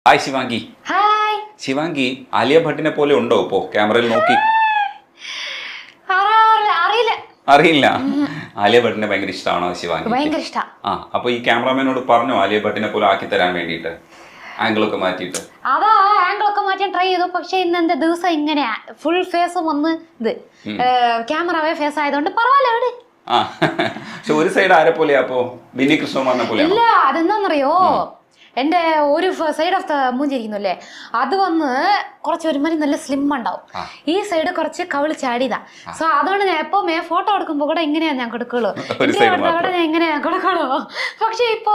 Hi Shivangi. Hi. Shivangi Alia ഭട്ടിനെ പോലെ ഉണ്ടോ ഇപ്പോ ക്യാമറയിൽ നോക്കി? അറിയില്ല. അറിയില്ല. ആലിയ ഭട്ടിനെ ഭയങ്കര ഇഷ്ടമാണോ ശിവാംഗി? ഭയങ്കര ഇഷ്ട. അപ്പൊ ഈ ക്യാമറാമാനോട് പറഞ്ഞോ ആലിയ ഭട്ടിനെ പോലെ ആക്കി തരാൻ വേണ്ടിട്ട്, ആംഗിളൊക്കെ മാറ്റിയിട്ട്? അതാ ആംഗിളൊക്കെ മാറ്റാൻ ട്രൈ ചെയ്തു. പക്ഷെ ഇന്നെന്താ ദിവസം ഇങ്ങനെയാ, ഫുൾ ഫേസ് വന്ന് ഇത് ക്യാമറ ഫേസ് ആയതുകൊണ്ട് പറവല്ലോ. പക്ഷെ ഒരു സൈഡ് ആരെ പോലെയാ അപ്പോ? ബിന്നി കൃഷ്ണകുമാറിനെ പോലെ? ഇല്ല, അതെന്താന്നറിയോ, എന്റെ ഒരു സൈഡ് ഓഫ് ദ മൂഞ്ചിരിക്കുന്നുല്ലേ, അത് വന്ന് കുറച്ച് ഒരുമാതിരി നല്ല സ്ലിം ഉണ്ടാവും. ഈ സൈഡ് കുറച്ച് കവിള് ചാടിയതാ. സോ അതുകൊണ്ട് ഞാൻ എപ്പോ ഫോട്ടോ എടുക്കുമ്പോ കൂടെ ഇങ്ങനെയാ ഞാൻ കൊടുക്കുള്ളൂ, ഞാൻ ഇങ്ങനെയാ കൊടുക്കുള്ളൂ. പക്ഷെ ഇപ്പോ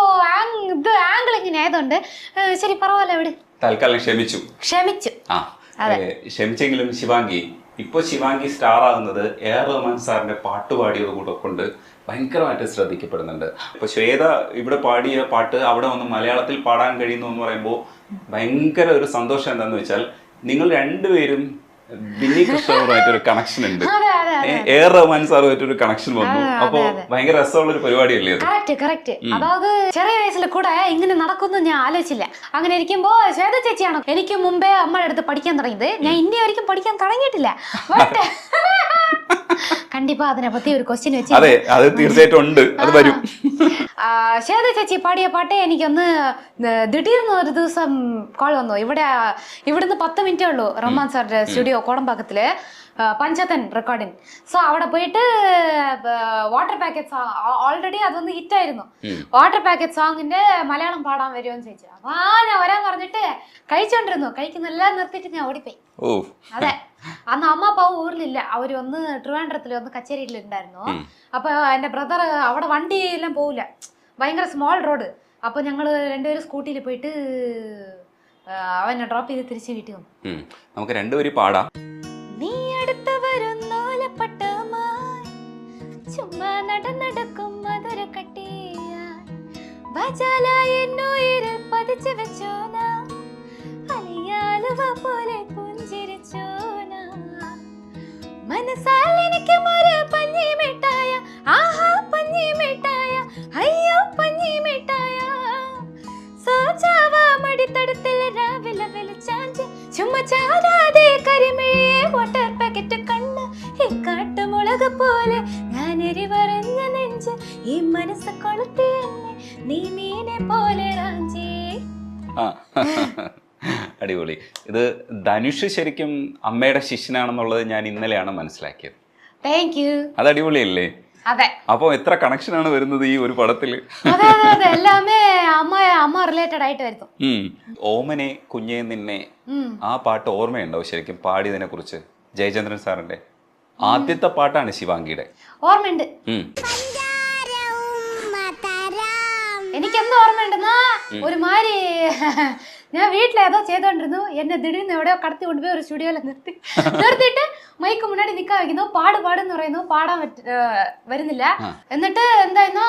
ഇത് ആംഗിൾ ഇങ്ങനെ ആയതുകൊണ്ട് ശരി പറവല്ലോ. എവിടെ തൽക്കാലം ക്ഷമിച്ചു. ക്ഷമിച്ചെങ്കിലും ശിവാംഗി, ഇപ്പൊ ശിവാംഗി സ്റ്റാർ ആകുന്നത് എ.ആർ. റഹ്മാൻ സാറിന്റെ പാട്ട് പാടിയത് കൂടെ കൊണ്ട് ഭയങ്കരമായിട്ട് ശ്രദ്ധിക്കപ്പെടുന്നുണ്ട്. അപ്പൊ ശ്വേത ഇവിടെ പാടിയ പാട്ട് അവിടെ വന്ന് മലയാളത്തിൽ പാടാൻ കഴിയുന്നു എന്ന് പറയുമ്പോൾ ഭയങ്കര ഒരു സന്തോഷം. എന്താന്ന് വെച്ചാൽ നിങ്ങൾ രണ്ടുപേരും ബിന്നി കൃഷ്ണനുമായിട്ടൊരു കണക്ഷൻ ഉണ്ട്, എ.ആർ. റഹ്മാൻ സാറുമായിട്ടൊരു കണക്ഷൻ വന്നു. അപ്പൊ ഭയങ്കര രസമുള്ള ഒരു പരിപാടിയല്ലേ അത്? കറക്റ്റ്. അതായത് ചെറിയ വയസ്സിൽ കൂടെ ഇങ്ങനെ നടക്കുന്നു ഞാൻ ആലോചിച്ചില്ല. അങ്ങനെ ഇരിക്കുമ്പോ ശ്വേത ചേച്ചിയാണോ എനിക്ക് മുമ്പേ അമ്മയുടെ അടുത്ത് പഠിക്കാൻ തുടങ്ങിയത്. ഞാൻ ഇന്ത്യ വரைக்கும் പഠിക്കാൻ തുടങ്ങിയിട്ടില്ല. കണ്ടിപ്പാ അതിനെ പറ്റി ഒരു ക്വസ്റ്റ്യൻ വെച്ച്. അതെ, അത് തീർച്ചയായിട്ടും ഉണ്ട്, അത് വരും. ശ്വേത ചേച്ചി പാടിയ പാട്ട് എനിക്കൊന്ന് ദിടീർന്ന് ഒരു ദിവസം കോൾ വന്നു. ഇവിടുന്ന് 10 മിനിറ്റേ ഉള്ളൂ റഹ്മാൻ സാറിന്റെ സ്റ്റുഡിയോ കോടമ്പാക്കത്തില്, പഞ്ചതൻ റെക്കോർഡിങ്. സോ അവിടെ പോയിട്ട് വാട്ടർ പാക്കറ്റ് സോങ് ഓൾറെഡി അതൊന്ന് ഹിറ്റായിരുന്നു. വാട്ടർ പാക്കറ്റ് സോങ്ങിന്റെ മലയാളം പാടാൻ വരുമെന്ന് ചോദിച്ചു. അപ്പൊ ഞാൻ വരാൻ പറഞ്ഞിട്ട് കഴിച്ചോണ്ടിരുന്നു. കഴിക്കുന്നെല്ലാം നിർത്തിയിട്ട് ഞാൻ ഓടിപ്പോയി. അതെ, അന്ന് അമ്മ അപ്പാവും ഊരിലില്ല, അവര് ഒന്ന് ട്രിവാൻഡ്രത്തിൽ ഒന്ന് കച്ചേരിയിൽ ഉണ്ടായിരുന്നു. അപ്പൊ എന്റെ ബ്രദർ അവിടെ വണ്ടിയെല്ലാം പോവില്ല, ഭയങ്കര സ്മോൾ റോഡ്. അപ്പൊ ഞങ്ങള് രണ്ടുപേരും സ്കൂട്ടിയിൽ പോയിട്ട് അവനെ ഡ്രോപ്പ് ചെയ്ത് തിരിച്ച് വീട്ടിൽ വന്നു. നമുക്ക് രണ്ടുപേരും പാടാം. നീ അടുത്ത് വരുന്നോലപ്പട്ടമായി ചുമ്മാ നടക്കും മധുര കട്ടിയാൽ പതിച്ചു വെച്ചോന അലിയാലുവ പോലെ പുഞ്ചിരിച്ചോന മനസ്സാൽ എനിക്ക് ഒരു പഞ്ഞി മിഠായ, ആഹാ പഞ്ഞി മിഠായ, അയ്യോ പഞ്ഞി മിഠായ, സോജാവാ മടിത്തടത്തിൽ രാവിലെ വെളിച്ചാഞ്ച് ചുമ്മാ ചാടാതെ കരിമിഴിയെ വാട്ടർ പാക്കറ്റ് കണ്ണ് ഈ കാട്ടുമുളക് പോലെ ഞാൻ എരിവറിഞ്ഞ നെഞ്ച് ഈ മനസ്സ് കൊളുത്തി എന്നെ നീ മീനെ പോലെ റാഞ്ചി. അടിപൊളി. ഇത് ധനുഷ് ശരിക്കും അമ്മയുടെ ശിഷ്യനാണെന്നുള്ളത് ഞാൻ ഇന്നലെയാണ് മനസ്സിലാക്കിയത്. Thank you. അത് അടിപൊളിയല്ലേ? അതെ. അപ്പൊ എത്ര കണക്ഷനാണ് വരുന്നത് ഈ ഒരു പടത്തില്? എല്ലാമേ അമ്മ റിലേറ്റഡ് ആയിട്ട് വരുന്നു. ഓമനെ കുഞ്ഞേ നിന്നെ, ആ പാട്ട് ഓർമ്മയുണ്ടോ ശരിക്കും പാടിയതിനെ കുറിച്ച്? ജയചന്ദ്രൻ സാറിന്റെ ആദ്യത്തെ പാട്ടാണ് ശിവാംഗിയുടെ. ഓർമ്മയുണ്ട്. എനിക്കെന്താ ഓർമ്മയുണ്ടെന്നാ, ഒരുമാതിരി ഞാൻ വീട്ടിലേതോ ചെയ്തോണ്ടിരുന്നു, എന്നെ ദിടീർന്ന് എവിടെയോ കടത്തി കൊണ്ടുപോയി ഒരു സ്റ്റുഡിയോയിൽ നിർത്തിയിട്ട് മൈക്ക് മുന്നാടി നിക്കാൻ വയ്ക്കുന്നു. പാടുന്ന് പറയുന്നു, പാടാൻ വരുന്നില്ല. എന്നിട്ട് എന്തായിരുന്നു,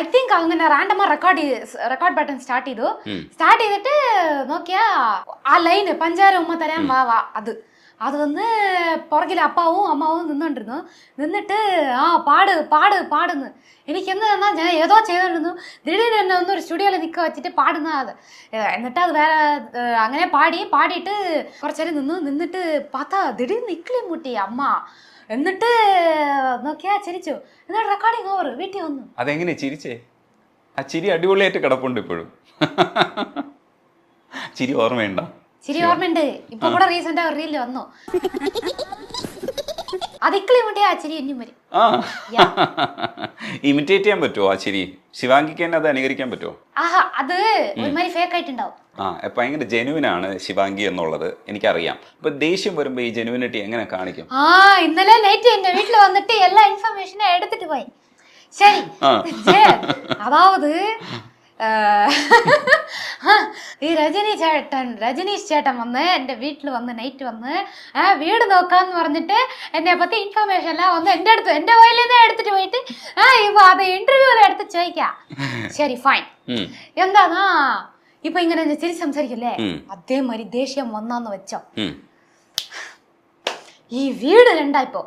ഐ തിങ്ക് അങ്ങനെ റാൻഡമാ റെക്കോർഡ് ബട്ടൺ സ്റ്റാർട്ട് ചെയ്തിട്ട് നോക്കിയാ ആ ലൈന് പഞ്ചാര ഉമ്മ തരാൻ വാ അത് വന്ന് പുറകിൽ അപ്പാവും അമ്മാവും നിന്നിട്ട് പാടുന്ന് എനിക്കെന്താ ഞാൻ ഏതോ ചെയ്തോണ്ടിരുന്നു. ദിടീർന്ന് എന്നെ ഒന്ന് ഒരു സ്റ്റുഡിയോയിൽ നിൽക്ക വെച്ചിട്ട് പാടുന്ന അത്. എന്നിട്ട് അത് വേറെ അങ്ങനെ പാടിയിട്ട് കുറച്ചേരം നിന്നിട്ട് പാത്താ ദിടീർന്ന് ഇക്കിളി മുട്ടി അമ്മ. എന്നിട്ട് നോക്കിയാ ചിരിച്ചു. എന്നിട്ട് റെക്കോർഡിങ് ഓവർ, വീട്ടിൽ വന്നു. അതെങ്ങനെ ചിരിച്ചേ? ആ ചിരി അടിപൊളിയായിട്ട് കിടപ്പുണ്ട് ഇപ്പോഴും. ചിരി ഓർമ്മയുണ്ടോ? ചിരി ഓർമ്മയുണ്ട്. ഇപ്പൊ കൂടെ റീസെന്റ് റീലിൽ വന്നു. അതിക്കളി മുട്ടിയ ആ ചിരി ഇനിയും വരും. ഇമിറ്റേറ്റ് ചെയ്യാൻ പറ്റുമോ ആ ചിരി? ശിവാംഗിക്ക് തന്നെ അത് അനുകരിക്കാൻ പറ്റുമോ? അത് ഒരുമാതിരി ഫേക്ക് ആയിട്ടുണ്ടാവും. ഭയങ്കര ജെനുവിനാണ് ശിവാംഗി എന്നുള്ളത് എനിക്കറിയാം. ഇപ്പൊ ദേഷ്യം വരുമ്പോ ഈ ജെനുവിനിറ്റി എങ്ങനെ കാണിക്കും? ഇന്നലെ നൈറ്റ് എന്റെ വീട്ടിൽ വന്നിട്ട് എല്ലാ ഇൻഫർമേഷനും എടുത്തിട്ട് പോയി. ശരി, അതാവത് ഈ രജനീഷ് ചേട്ടൻ വന്ന് എന്റെ വീട്ടിൽ വന്ന് നൈറ്റ് വന്ന് വീട് നോക്കാന്ന് പറഞ്ഞിട്ട് എന്നെ പറ്റി ഇൻഫർമേഷൻ എല്ലാം വന്ന് എന്റെ വയലിൽ നിന്ന് എടുത്തിട്ട് പോയിട്ട് ഇപ്പൊ അത് ഇന്റർവ്യൂവിൽ എടുത്ത് ചോദിക്കാം. ശരി ഫൈൻ. എന്താന്നാ ഇപ്പൊ ഇങ്ങനെ തിരിച്ച് സംസാരിക്കല്ലേ, അതേമാതിരി ദേഷ്യം വന്നാന്ന് വെച്ചോ, ഈ വീട് രണ്ടായിപ്പോ.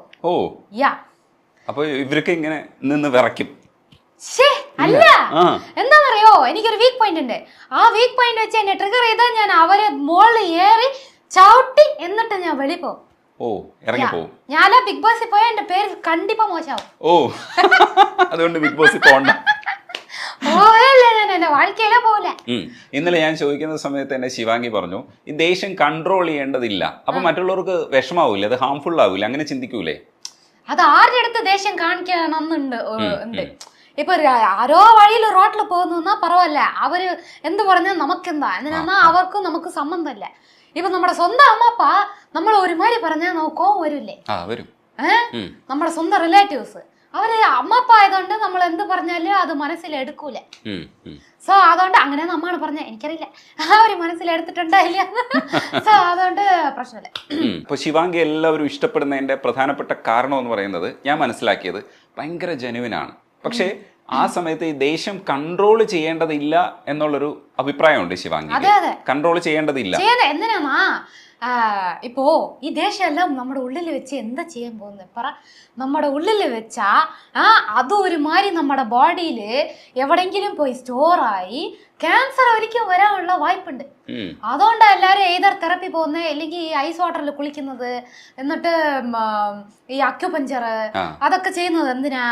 അപ്പൊ ഇവർക്ക് ഇങ്ങനെ നിന്ന് വിറയ്ക്കും. അല്ല, എന്താണെന്നറിയോ, എനിക്കൊരു വീക്ക് പോയിന്റ് ഉണ്ട്. ആ വീക്ക് പോയിന്റ് വെച്ച് എന്നെ ട്രിഗർ ചെയ്താൽ ഞാൻ അവരെ മോളിൽ ഏറി ചവിട്ടി എന്നിട്ട് ഞാൻ വെളി പോകും. ഓ, ഇറങ്ങി പോകും. ഞാൻ ബിഗ് ബോസിൽ പോയാൽ എന്റെ പേര് കണ്ടിപ്പാ മോശമാവും. ഓ, അതുകൊണ്ട് ബിഗ് ബോസിൽ പോകണ്ട. ഇന്നലെ ഞാൻ ചോദിക്കുന്ന സമയത്ത് എന്നെ ശിവാംഗി പറഞ്ഞു, ഈ ദേഷ്യം കൺട്രോൾ ചെയ്യേണ്ടതില്ല, അപ്പൊ മറ്റുള്ളവർക്ക് വിഷമാവൂലേ, അത് ഹാംഫുൾ ആവൂലേ, അങ്ങനെ ചിന്തിക്കൂലേ? അത് ആരുടെ അടുത്ത് ദേഷ്യം കാണിക്കണമെന്നുണ്ട്. ഇപ്പൊ ആരോ വഴിയിൽ റോട്ടിൽ പോകുന്ന പറവല്ല, അവര് എന്ത് പറഞ്ഞാൽ നമുക്കെന്താ, എന്തിനാ അവർക്കും നമുക്ക് സംബന്ധമല്ല. ഇപ്പൊ നമ്മുടെ സ്വന്തം അമ്മപ്പ നമ്മൾ ഒരുമാതിരി പറഞ്ഞാൽ നോക്കോ വരൂല്ലേ, നമ്മുടെ സ്വന്തം റിലേറ്റീവ്സ് അവര് അമ്മപ്പ ആയതുകൊണ്ട് നമ്മൾ എന്ത് പറഞ്ഞാലും അത് മനസ്സിലെടുക്കൂല. സോ അതുകൊണ്ട് അങ്ങനെ നമ്മളാണ് പറഞ്ഞ, എനിക്കറിയില്ല അവര് മനസ്സിലെടുത്തിട്ടുണ്ടായില്ല. സോ അതുകൊണ്ട് പ്രശ്നമില്ല. ഇപ്പൊ ശിവാംഗി എല്ലാവരും ഇഷ്ടപ്പെടുന്നതിന്റെ പ്രധാനപ്പെട്ട കാരണം എന്ന് പറയുന്നത് ഞാൻ മനസ്സിലാക്കിയത് ഭയങ്കര ജെനുവിനാണ്. പക്ഷേ ആ സമയത്ത് ഈ ദേഷ്യം കൺട്രോൾ ചെയ്യേണ്ടതില്ല എന്നുള്ളൊരു അഭിപ്രായമുണ്ട് ശിവാംഗി. കൺട്രോൾ ചെയ്യേണ്ടതില്ല. എന്തിനാ ഇപ്പോ ഈ ദേഷ്യമെല്ലാം നമ്മുടെ ഉള്ളിൽ വെച്ച് എന്താ ചെയ്യാൻ പോകുന്നത് പറ. നമ്മുടെ ഉള്ളിൽ വെച്ചാ അത് ഒരുമാതിരി നമ്മുടെ ബോഡിയിൽ എവിടെങ്കിലും പോയി സ്റ്റോറായി ക്യാൻസർ ഒരിക്കലും വരാനുള്ള വായ്പുണ്ട്. അതുകൊണ്ടാണ് എല്ലാവരും ഏതർ തെറപ്പി പോകുന്നത്, അല്ലെങ്കിൽ ഈ ഐസ് വാട്ടറിൽ കുളിക്കുന്നത്, എന്നിട്ട് ഈ അക്യുപഞ്ചർ അതൊക്കെ ചെയ്യുന്നത് എന്തിനാ?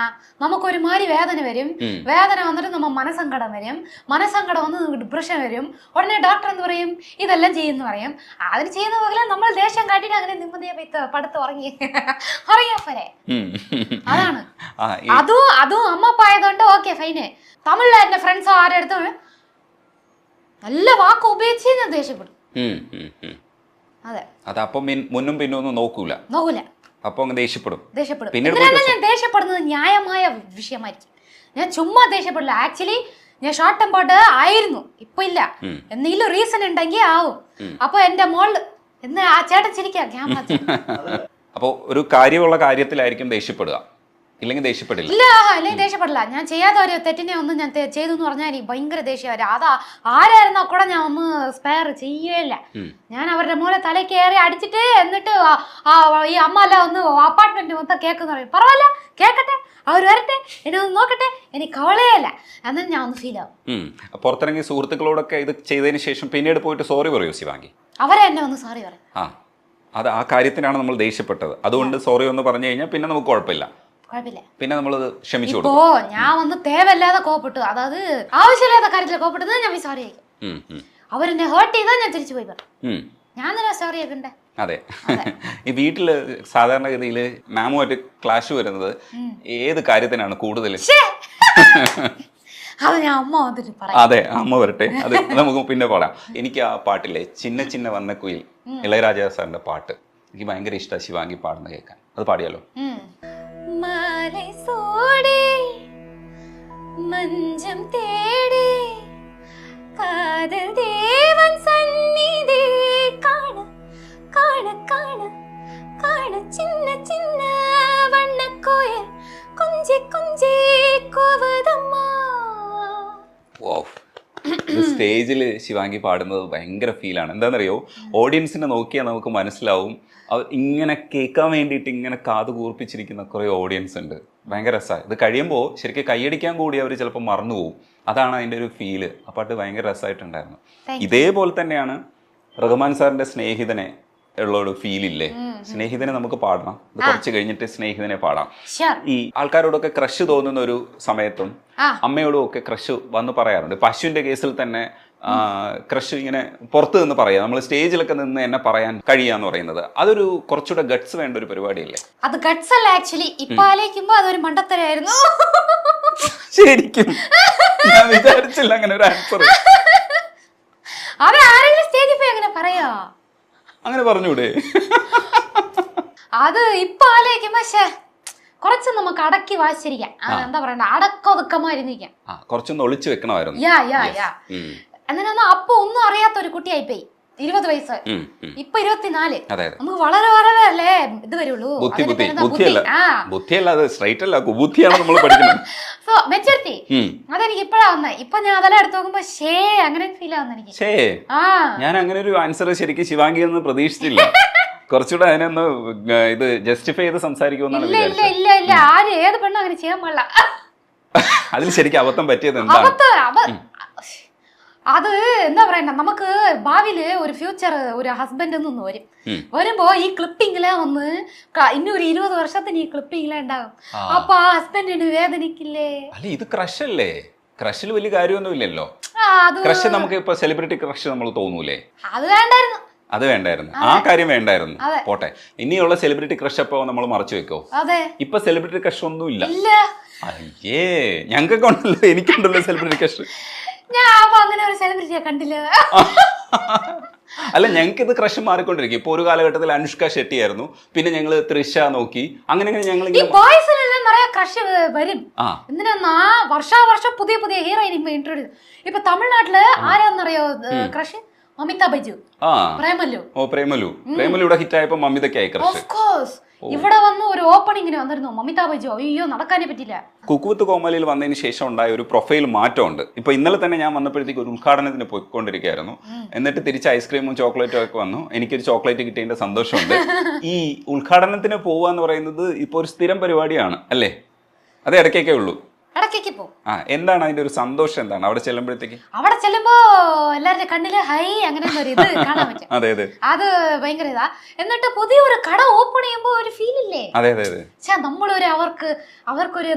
നമുക്കൊരുമാതിരി വേദന വരും, വേദന വന്നിട്ട് നമ്മൾ മനസ്സങ്കടം വരും, മനസ്സങ്കടം വന്ന് ഡിപ്രഷൻ വരും. ഉടനെ ഡോക്ടർ എന്ന് പറയും ഇതെല്ലാം ചെയ്യുന്നു പറയും. അതിന് ചെയ്യുന്ന പോലെ നമ്മൾ ദേഷ്യം കാട്ടിട്ട് അങ്ങനെ നിമ്മതിയെ പടുത്ത് ഉറങ്ങിയാ പോരെ. അതാണ് അതും അമ്മപ്പായതുകൊണ്ട് ഓക്കെ ഫൈന്. തമിഴിലെ എന്റെ ഫ്രണ്ട്സോ ആരെടുത്തും നല്ല വാക്ക് ഉപയോഗിച്ച് ഞാൻ ദേഷ്യപ്പെടും. അതെ, അതപ്പൊ മുന്നും പിന്നും ഒന്നും നോക്കൂല. അപ്പൊ ദേഷ്യപ്പെടും. ഞാൻ ദേഷ്യപ്പെടുന്നത് ന്യായമായ വിഷയമായിരിക്കും. ഞാൻ ചുമ്മാ ദേഷ്യപ്പെടില്ല. ആക്ച്വലി ഞാൻ ഷോർട്ട് ടെമ്പേർഡ് ആയിരുന്നു, ഇപ്പൊ ഇല്ല. എന്തെങ്കിലും റീസൺ ഉണ്ടെങ്കിൽ ആവും. അപ്പൊ എന്റെ മോള് എന്ന് ആ ചേട്ടൻ ചിരിക്കാം. അപ്പൊ ഒരു കാര്യമുള്ള കാര്യത്തിലായിരിക്കും ദേഷ്യപ്പെടുക, ഇല്ലെങ്കിൽ ദേഷ്യപ്പെടില്ല. അല്ലെങ്കിൽ ദേഷ്യപ്പെടില്ല. ഞാൻ ചെയ്യാത്ത ഒരു തെറ്റിനെ ഒന്നും ഞാൻ ചെയ്തു എന്ന് പറഞ്ഞാൽ എനിക്ക് ഭയങ്കര ദേഷ്യം വരും. അതാ ആരായിരുന്നോ കൂടെ ഞാൻ ഒന്ന് സ്പെയർ ചെയ്യേയില്ല. ഞാൻ അവരുടെ മൂല തല കയറി അടിച്ചിട്ട് എന്നിട്ട് ഈ അമ്മ അല്ല ഒന്ന് അപ്പാർട്ട്മെന്റ് മൊത്തം കേൾക്കുന്ന പറയും. പറവല്ല, കേക്കട്ടെ, അവർ വരട്ടെ, എന്നെ ഒന്ന് നോക്കട്ടെ, എനിക്ക് കവളയല്ല എന്നാലും ഞാൻ ഒന്ന് ഫീൽ ആവും. പുറത്തിറങ്ങി സുഹൃത്തുക്കളോടൊക്കെ ഇത് ചെയ്തതിന് ശേഷം പിന്നീട് പോയിട്ട് സോറി പറയൂ ശിവാംഗി? അവരെ എന്നെ ഒന്ന് സോറി പറയും. അത് ആ കാര്യത്തിനാണ് നമ്മൾ ദേഷ്യപ്പെട്ടത്, അതുകൊണ്ട് സോറി ഒന്ന് പറഞ്ഞു കഴിഞ്ഞാൽ പിന്നെ നമുക്ക് കുഴപ്പമില്ല, പിന്നെ നമ്മളത് ക്ഷമിച്ചു കൊടുക്കും. ഇപ്പോ ഞാൻ വന്ന് തേവല്ലാതെ കോപ്പിട്ടു, അതായത് ആവശ്യമില്ലാത്ത കാര്യത്തിൽ കോപ്പിട്ടത് ഞാൻ സോറി ആയിരിക്കും. അവരെന്നെ ഹേർട്ട് ചെയ്താൽ ഞാൻ തിരിച്ചു പോയി പറയും, ഞാൻ തന്നെ സോറി ആക്കണ്ടേ. അതെ, ഈ വീട്ടില് സാധാരണഗതിയില് മാമുമായിട്ട് ക്ലാഷ് വരുന്നത് ഏത് കാര്യത്തിനാണ് കൂടുതൽ? അത് ഞാൻ അമ്മ വന്നിട്ട് പറയാം. അതെ, അമ്മ വരട്ടെ, അത് നമുക്ക് പിന്നെ പറയാം. എനിക്ക് ആ പാട്ടില്ലേ ചിന്ന ചിന്ന വന്ന കുയിൽ, ഇളയരാജ സാറിന്റെ പാട്ട് എനിക്ക് ഭയങ്കര ഇഷ്ടമാണ് ശിവാംഗി പാടുന്ന കേൾക്കാൻ. അത് പാടിയാലോ? മാலை சூடி மஞ்சம் தேடி காதல் தேவன் சந்நிதி காண காண காண காண சின்ன சின்ன வண்ண கோயில் கொஞ்சி கொஞ்சி கோவதம்மா. സ്റ്റേജിൽ ശിവാംഗി പാടുന്നത് ഭയങ്കര ഫീലാണ്. എന്താണെന്നറിയോ, ഓഡിയൻസിനെ നോക്കിയാൽ നമുക്ക് മനസ്സിലാവും ഇങ്ങനെ കേൾക്കാൻ വേണ്ടിയിട്ട് ഇങ്ങനെ കാത് കൂർപ്പിച്ചിരിക്കുന്ന കുറേ ഓഡിയൻസ് ഉണ്ട്. ഭയങ്കര രസമാണ്. ഇത് കഴിയുമ്പോൾ ശരിക്കും കൈയടിക്കാൻ കൂടി അവർ ചിലപ്പോൾ മറന്നു പോകും. അതാണ് അതിൻ്റെ ഒരു ഫീല്. ആ പാട്ട് ഭയങ്കര രസമായിട്ടുണ്ടായിരുന്നു. ഇതേപോലെ തന്നെയാണ് റഹ്മാൻ സാറിൻ്റെ സ്നേഹിതനെ ഉള്ള ഒരു ഫീലില്ലേ, സ്നേഹിതനെ നമുക്ക് പാടണം. ഇത് കുറച്ച് കഴിഞ്ഞിട്ട് സ്നേഹിതനെ പാടാം. ഈ ആൾക്കാരോടൊക്കെ ക്രഷ് തോന്നുന്ന ഒരു സമയത്തും അമ്മയോടും ഒക്കെ ക്രഷ് വന്ന് പറയാറുണ്ട്. പശുവിന്റെ കേസിൽ തന്നെ ക്രഷ് ഇങ്ങനെ പുറത്ത് നിന്ന് പറയാം, നമ്മൾ സ്റ്റേജിലൊക്കെ നിന്ന് എന്നെ പറയാൻ കഴിയാന്ന് പറയുന്നത് അതൊരു കുറച്ചുകൂടെ ഗട്ട്സ് വേണ്ട ഒരു പരിപാടിയല്ലേ? അത് ഗട്ട്സ് അല്ല ആക്ച്വലി. ഇപ്പൊ ആലോചിക്കുമ്പോ അതൊരു മണ്ടത്തരായിരുന്നു. ശരിക്കും ഞാൻ വിചാരിച്ചില്ല അങ്ങനെ ഒരു ആൻസർ. അത് ആരെങ്കിലും സ്റ്റേജിൽ പോയി അങ്ങനെ പറയാ? അങ്ങനെ പറഞ്ഞൂടെ? അത് ഇപ്പൊ ആലോചിക്കുമ്പോ കുറച്ച് നമുക്ക് അടക്കി വായിച്ചിരിക്കാം. എന്താ പറയണ്ട, അടക്കൊതുക്കമായിരുന്നിരിക്കാം. കുറച്ചൊന്ന് ഒളിച്ചു വെക്കണമായിരുന്നു. എന്നിട്ട് അപ്പൊ ഒന്നും അറിയാത്ത ഒരു കുട്ടിയായിപ്പോയി. 20 വയസ്സ്, ഇപ്പൊ 24. നമുക്ക് വളരെ വളരെ അല്ലേ ഇത് വരുള്ളൂ. സോ മെച്ചൂരിറ്റി അതെനിക്ക് ഇപ്പഴാ വന്നേ. ഇപ്പൊ ഞാൻ അതെല്ലാം എടുത്ത് നോക്കുമ്പോ അങ്ങനെ ഫീൽ ആവുന്ന എനിക്ക്. ഞാൻ അങ്ങനെ ഒരു ആൻസർ ശരിക്കും ശിവാംഗി എന്ന് പ്രതീക്ഷിച്ചില്ല. കുറച്ചുകൂടെ അതിനൊന്ന് ഇത് ജസ്റ്റിഫൈ ചെയ്ത് സംസാരിക്കുമെന്നാണ്. ഇല്ല ആര് ഏത് പെണ്ണും അങ്ങനെ ചെയ്യാൻ പാടില്ല. അതിൽ ശരിക്കും അബദ്ധം പറ്റിയത് എന്താണ്? അത് എന്താ പറയണ്ട, നമുക്ക് ഭാവിയില് ഒരു ഫ്യൂച്ചർ ഒരു ഹസ്ബൻഡ് നിന്ന് വരുമ്പോ ഈ ക്ലിപ്പിങ്ങിലെ വന്ന് ഇനി ഒരു 20 വർഷത്തിന് ഈ ക്ലിപ്പിങ്ങിലെ ഉണ്ടാകും. അപ്പൊ ആ ഹസ്ബൻഡിന് വേദനിക്കില്ലേ? അല്ല, ഇത് ക്രഷ് അല്ലേ? ക്രഷിൽ വലിയ കാര്യമൊന്നും ഇല്ലല്ലോ. ക്രഷ് നമുക്ക് ഇപ്പൊ സെലിബ്രിറ്റി ക്രഷ് നമ്മൾ തോന്നൂലേ? അത് വേണ്ടായിരുന്നു, ആ കാര്യം വേണ്ടായിരുന്നു. പോട്ടെ, ഇനിയുള്ള സെലിബ്രിറ്റി ക്രഷ് അപ്പൊ നമ്മൾ മറച്ചു വെക്കോ? ഇപ്പൊ സെലിബ്രിറ്റി ക്രഷ് ഒന്നും ഇല്ല. അയ്യേ, ഞങ്ങൾക്കൊക്കെ ഉണ്ടല്ലോ, എനിക്കുണ്ടല്ലോ സെലിബ്രിറ്റി ക്രഷ്. അങ്ങനെ ഒരു സെലിബ്രിറ്റിയെ കണ്ടില്ല. അല്ല, ഞങ്ങൾക്ക് ഇത് ക്രഷ് മാറിക്കൊണ്ടിരിക്കും. ഇപ്പൊ ഒരു കാലഘട്ടത്തിൽ അനുഷ്ക ഷെട്ടി ആയിരുന്നു, പിന്നെ ഞങ്ങള് തൃഷ നോക്കി, അങ്ങനെ ഞങ്ങൾ ക്രഷ് വരും. എന്തിനാ വർഷം പുതിയ പുതിയ ഹീറോയിൻ ഇൻട്രോഡ്യൂസ്. ഇപ്പൊ തമിഴ്നാട്ടില് ആരാന്നറിയോ ക്രഷ്? മമിത ബൈജു, പ്രേമലു ഹിറ്റ് ആയപ്പോ മമിതയ്ക്കായി ക്രഷ്. ഇവിടെ വന്ന് ഒരു ഓപ്പണിങ്ങിന് വന്നിരുന്നു മമിത ബൈജു. അയ്യോ, നടക്കാനേ പറ്റില്ല. കുക്കുവിത്ത് കോമലിയിൽ വന്നതിന് ശേഷം ഉണ്ടായ ഒരു പ്രൊഫൈൽ മാറ്റമുണ്ട്. ഇപ്പൊ ഇന്നലെ തന്നെ ഞാൻ വന്നപ്പോഴത്തേക്ക് ഒരു ഉദ്ഘാടനത്തിന് പോയിക്കൊണ്ടിരിക്കുകയായിരുന്നു. എന്നിട്ട് തിരിച്ച് ഐസ്ക്രീമും ചോക്ലേറ്റും ഒക്കെ വന്നു. എനിക്കൊരു ചോക്ലേറ്റ് കിട്ടിയതിന്റെ സന്തോഷമുണ്ട്. ഈ ഉദ്ഘാടനത്തിന് പോവുക എന്ന് പറയുന്നത് ഇപ്പൊ ഒരു സ്ഥിരം പരിപാടിയാണ് അല്ലേ? അത് ഇടയ്ക്കൊക്കെ ഉള്ളൂ. ഇടയ്ക്ക് പോകും. എന്താണ് അതിന്റെ ഒരു സന്തോഷം? എന്താണ് അവിടെ ചെല്ലുമ്പോഴത്തേക്ക്? അവിടെ ചെല്ലുമ്പോ എല്ലാവരുടെ കണ്ണില് ഹൈ അങ്ങനെ ഇത് കാണാൻ പറ്റും. അത് ഭയങ്കര ഇതാ. എന്നിട്ട് പുതിയൊരു കട ഓപ്പൺ ചെയ്യുമ്പോ ഒരു ഫീൽ ഇല്ലേ? നമ്മളൊരു അവർക്കൊരു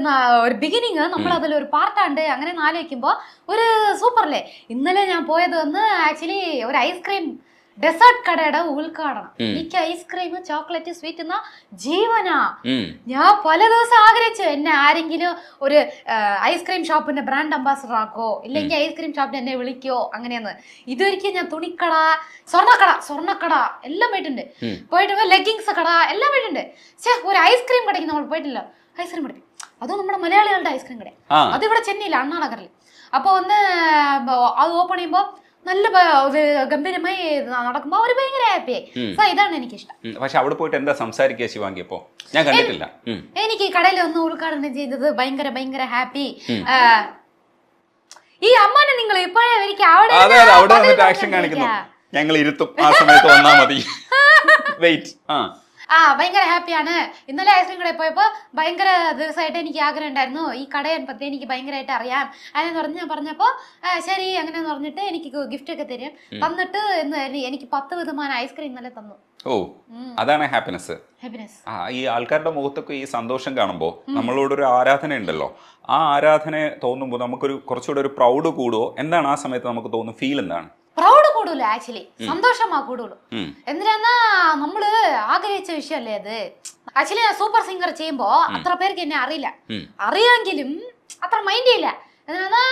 ബിഗിനിങ്, നമ്മൾ അതിലൊരു പാർട്ടാണ്ട് അങ്ങനെ ആലോചിക്കുമ്പോ ഒരു സൂപ്പറല്ലേ. ഇന്നലെ ഞാൻ പോയത് വന്ന് ആക്ച്വലി ഒരു ഐസ്ക്രീം ഡെസേർട്ട് കടയുടെ ഉദ്ഘാടനം. എനിക്ക് ഐസ്ക്രീം ചോക്ലേറ്റ് സ്വീറ്റ് എന്ന ജീവനാ. ഞാൻ പല ദിവസം ആഗ്രഹിച്ചു എന്നെ ആരെങ്കിലും ഒരു ഐസ്ക്രീം ഷോപ്പിന്റെ ബ്രാൻഡ് അംബാസഡർ ആക്കോ, ഇല്ലെങ്കിൽ ഐസ്ക്രീം ഷോപ്പിന് എന്നെ വിളിക്കോ അങ്ങനെയെന്ന്. ഇതൊരിക്കലും ഞാൻ തുണിക്കട, സ്വർണ്ണക്കട എല്ലാം പോയിട്ടുണ്ട്. ലെഗിങ്സ് കട എല്ലാം പോയിട്ടുണ്ട്. ഒരു ഐസ്ക്രീം കടയ്ക്ക് നമ്മൾ പോയിട്ടില്ല. ഐസ്ക്രീം കട അതും നമ്മുടെ മലയാളികളുടെ ഐസ്ക്രീം കട. അതിവിടെ ചെന്നൈയില്ല, അണ്ണാനഗറിൽ. അപ്പൊ ഒന്ന് അത് ഓപ്പൺ ചെയ്യുമ്പോ നല്ല ഗംഭീരമായി നടക്കുമ്പോ അവര് ഭയങ്കര ഹാപ്പിയായി. ഇതാണ് എനിക്കിഷ്ടം. പക്ഷെ അവിടെ പോയിട്ട് എന്താ സംസാരിക്കുക ശിവാംഗി? അപ്പോ ഞാൻ കണ്ടിട്ടില്ല. എനിക്ക് കടയിൽ ഒന്ന് ഉദ്ഘാടനം ചെയ്തത് ഭയങ്കര ഹാപ്പി. ഈ അമ്മാനെ നിങ്ങൾ ഇപ്പോഴേ എനിക്ക് അവിടെ ആക്ഷൻ കാണിക്കുന്നു. ഞങ്ങൾ ഇരുത്തും, ആ സമയത്ത് വന്നാ മതി. വെയിറ്റ്. ഭയങ്കര ഹാപ്പിയാണ്. ഇന്നലെ ഐസ്ക്രീം കടയിൽ പോയപ്പോ ഭയങ്കര ദിവസമായിട്ട് എനിക്ക് ആഗ്രഹം ഉണ്ടായിരുന്നു ഈ കടയെ പറ്റി എനിക്ക് ഭയങ്കരമായിട്ട് അറിയാം. അതെന്ന് പറഞ്ഞ് ഞാൻ പറഞ്ഞപ്പോ ശരി അങ്ങനെയെന്ന് പറഞ്ഞിട്ട് എനിക്ക് ഗിഫ്റ്റ് ഒക്കെ തരും. തന്നിട്ട് എനിക്ക് 10 വിധமான ഐസ്ക്രീം ഇന്നലെ തന്നു. അതാണ് ഹാപ്പിനെസ്. ഈ ആൾക്കാരുടെ മുഖത്തൊക്കെ ഈ സന്തോഷം കാണുമ്പോൾ നമ്മളോടൊരു ആരാധന ഉണ്ടല്ലോ. ആ ആരാധന തോന്നുമ്പോൾ നമുക്കൊരു കുറച്ചുകൂടെ ഒരു പ്രൗഡ് കൂടുവോ? എന്താണ് ആ സമയത്ത് നമുക്ക് തോന്നുന്നു? ഫീൽ എന്താണ്? Proud കൂടുള്ളൂ, actually സന്തോഷമാ കൂടുള്ളൂ. എന്തിനാ നമ്മള് ആഗ്രഹിച്ച വിഷയല്ലേ അത്. ആക്ച്വലി ഞാൻ സൂപ്പർ സിംഗർ ചെയ്യുമ്പോ അത്ര പേർക്ക് എന്നെ അറിയാമെങ്കിലും അത്ര മൈൻഡ് ചെയ്യില്ല. എന്തിനാ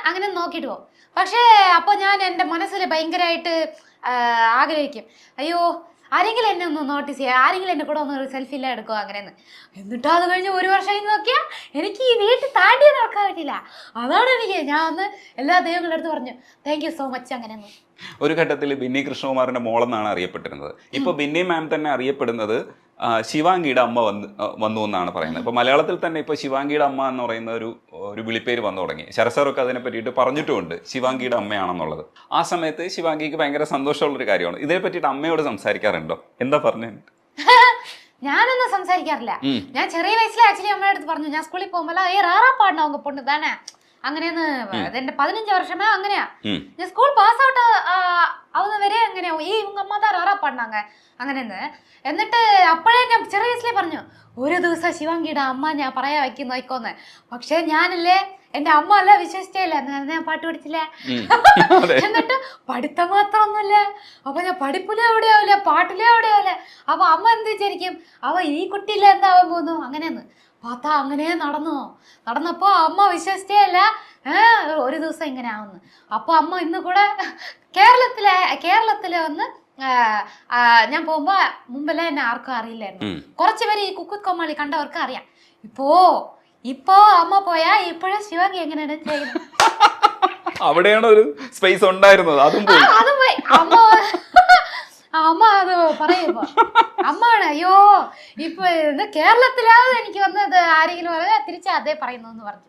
അങ്ങനെ നോക്കിട്ട് പോകും. പക്ഷേ അപ്പൊ ഞാൻ എന്റെ മനസ്സിൽ ഭയങ്കരമായിട്ട് ആഗ്രഹിക്കും, അയ്യോ ആരെങ്കിലും എന്നെ ഒന്ന് നോട്ടീസ് ചെയ്യുക, ആരെങ്കിലും എന്നെ കൂടെ ഒന്ന് ഒരു സെൽഫി എല്ലാം എടുക്കുക അങ്ങനെയെന്ന്. എന്നിട്ട് അത് കഴിഞ്ഞ് 1 വർഷം നോക്കിയാൽ എനിക്ക് ഈ വീട്ടിൽ താണ്ടി നടക്കാൻ പറ്റില്ല. അതാണ് ഞാൻ ഒന്ന് എല്ലാ ദൈവങ്ങളുടെ അടുത്ത് പറഞ്ഞു താങ്ക് യു സോ മച്ച് അങ്ങനെയെന്ന്. ഒരു ഘട്ടത്തിൽ ബിന്നി കൃഷ്ണകുമാറിന്റെ മോളെന്നാണ് അറിയപ്പെട്ടിരുന്നത്. ഇപ്പൊ ബിന്നി മാം തന്നെ അറിയപ്പെടുന്നത് ശിവാംഗിയുടെ അമ്മ വന്നു എന്നാണ് പറയുന്നത്. ഇപ്പൊ മലയാളത്തിൽ തന്നെ ഇപ്പൊ ശിവാംഗിയുടെ അമ്മ എന്ന് പറയുന്ന ഒരു വിളിപ്പേര് വന്നു തുടങ്ങി. ശരസറൊക്കെ അതിനെ പറ്റിയിട്ട് പറഞ്ഞിട്ടുമുണ്ട്, ശിവാംഗിയുടെ അമ്മയാണെന്നുള്ളത്. ആ സമയത്ത് ശിവാംഗിക്ക് ഭയങ്കര സന്തോഷമുള്ളൊരു കാര്യമാണ്. ഇതിനെ പറ്റിയിട്ട് അമ്മയോട് സംസാരിക്കാറുണ്ടോ? എന്താ പറഞ്ഞു? ഞാനൊന്നും സംസാരിക്കാറില്ല. ഞാൻ ചെറിയ വയസ്സിൽ ആക്ച്വലി അമ്മയുടെ അടുത്ത് പറഞ്ഞു, ഞാൻ സ്കൂളിൽ പോകുമ്പോൾ റാറാ പാടണം அவங்க പൊണ്ണു தானே അങ്ങനെയെന്ന്. എന്റെ 15 വർഷമേ അങ്ങനെയാ. ഞാൻ സ്കൂൾ പാസ് ഔട്ട് ആവുന്ന വരെ അങ്ങനെയാ. ഇവங்க അമ്മ தான் റാറാ പാടിനാங்க അങ്ങനെയെന്ന്. എന്നിട്ട് അപ്പോഴേ ഞാൻ ചെറിയ വയസ്സിലേ പറഞ്ഞു, ഒരു ദിവസം ശിവാംഗിയുടെ അമ്മ ഞാൻ പറയാ നോയിക്കോന്ന്. പക്ഷെ ഞാനല്ലേ എന്റെ അമ്മ അല്ല വിശ്വസിച്ചല്ല, ഞാൻ പാട്ട് പഠിച്ചില്ല. എന്നിട്ട് പഠിത്തം മാത്രമൊന്നുമില്ല. അപ്പൊ ഞാൻ പഠിപ്പിലും എവിടെയാവില്ല, പാട്ടിലും എവിടെയാവില്ല. അപ്പൊ അമ്മ എന്ത് വിചാരിക്കും, ഈ കുട്ടിയില്ല എന്താവാൻ പോകുന്നു അങ്ങനെയെന്ന്. പാത്താ അങ്ങനെ നടന്നപ്പോ അമ്മ വിശ്വസിച്ചേ അല്ല ഒരു ദിവസം ഇങ്ങനെ ആവുന്നു. അപ്പൊ അമ്മ ഇന്ന് കൂടെ കേരളത്തിലെ വന്ന് ഞാൻ പോകുമ്പോ മുമ്പെല്ലാം എന്നെ ആർക്കും അറിയില്ലായിരുന്നു. കുറച്ചുപേര് ഈ കുക്കുത്ത് കോമാളി കണ്ടവർക്ക് അറിയാം. ഇപ്പോ അമ്മ പോയാ ഇപ്പോഴും ശിവാംഗി എങ്ങനെയാണ് ചെയ്യുന്നത്. അവിടെയാണ് ഒരു സ്പേസ് ഉണ്ടായിരുന്നത്, അതും പോയി. അമ്മ അത് പറയുമ്പോ അമ്മാണ് അയ്യോ ഇപ്പൊ കേരളത്തിലാவது എനിക്ക് വന്നത് ആരെങ്കിലും തിരിച്ച് അതേ പറയുന്നു എന്ന് പറഞ്ഞു.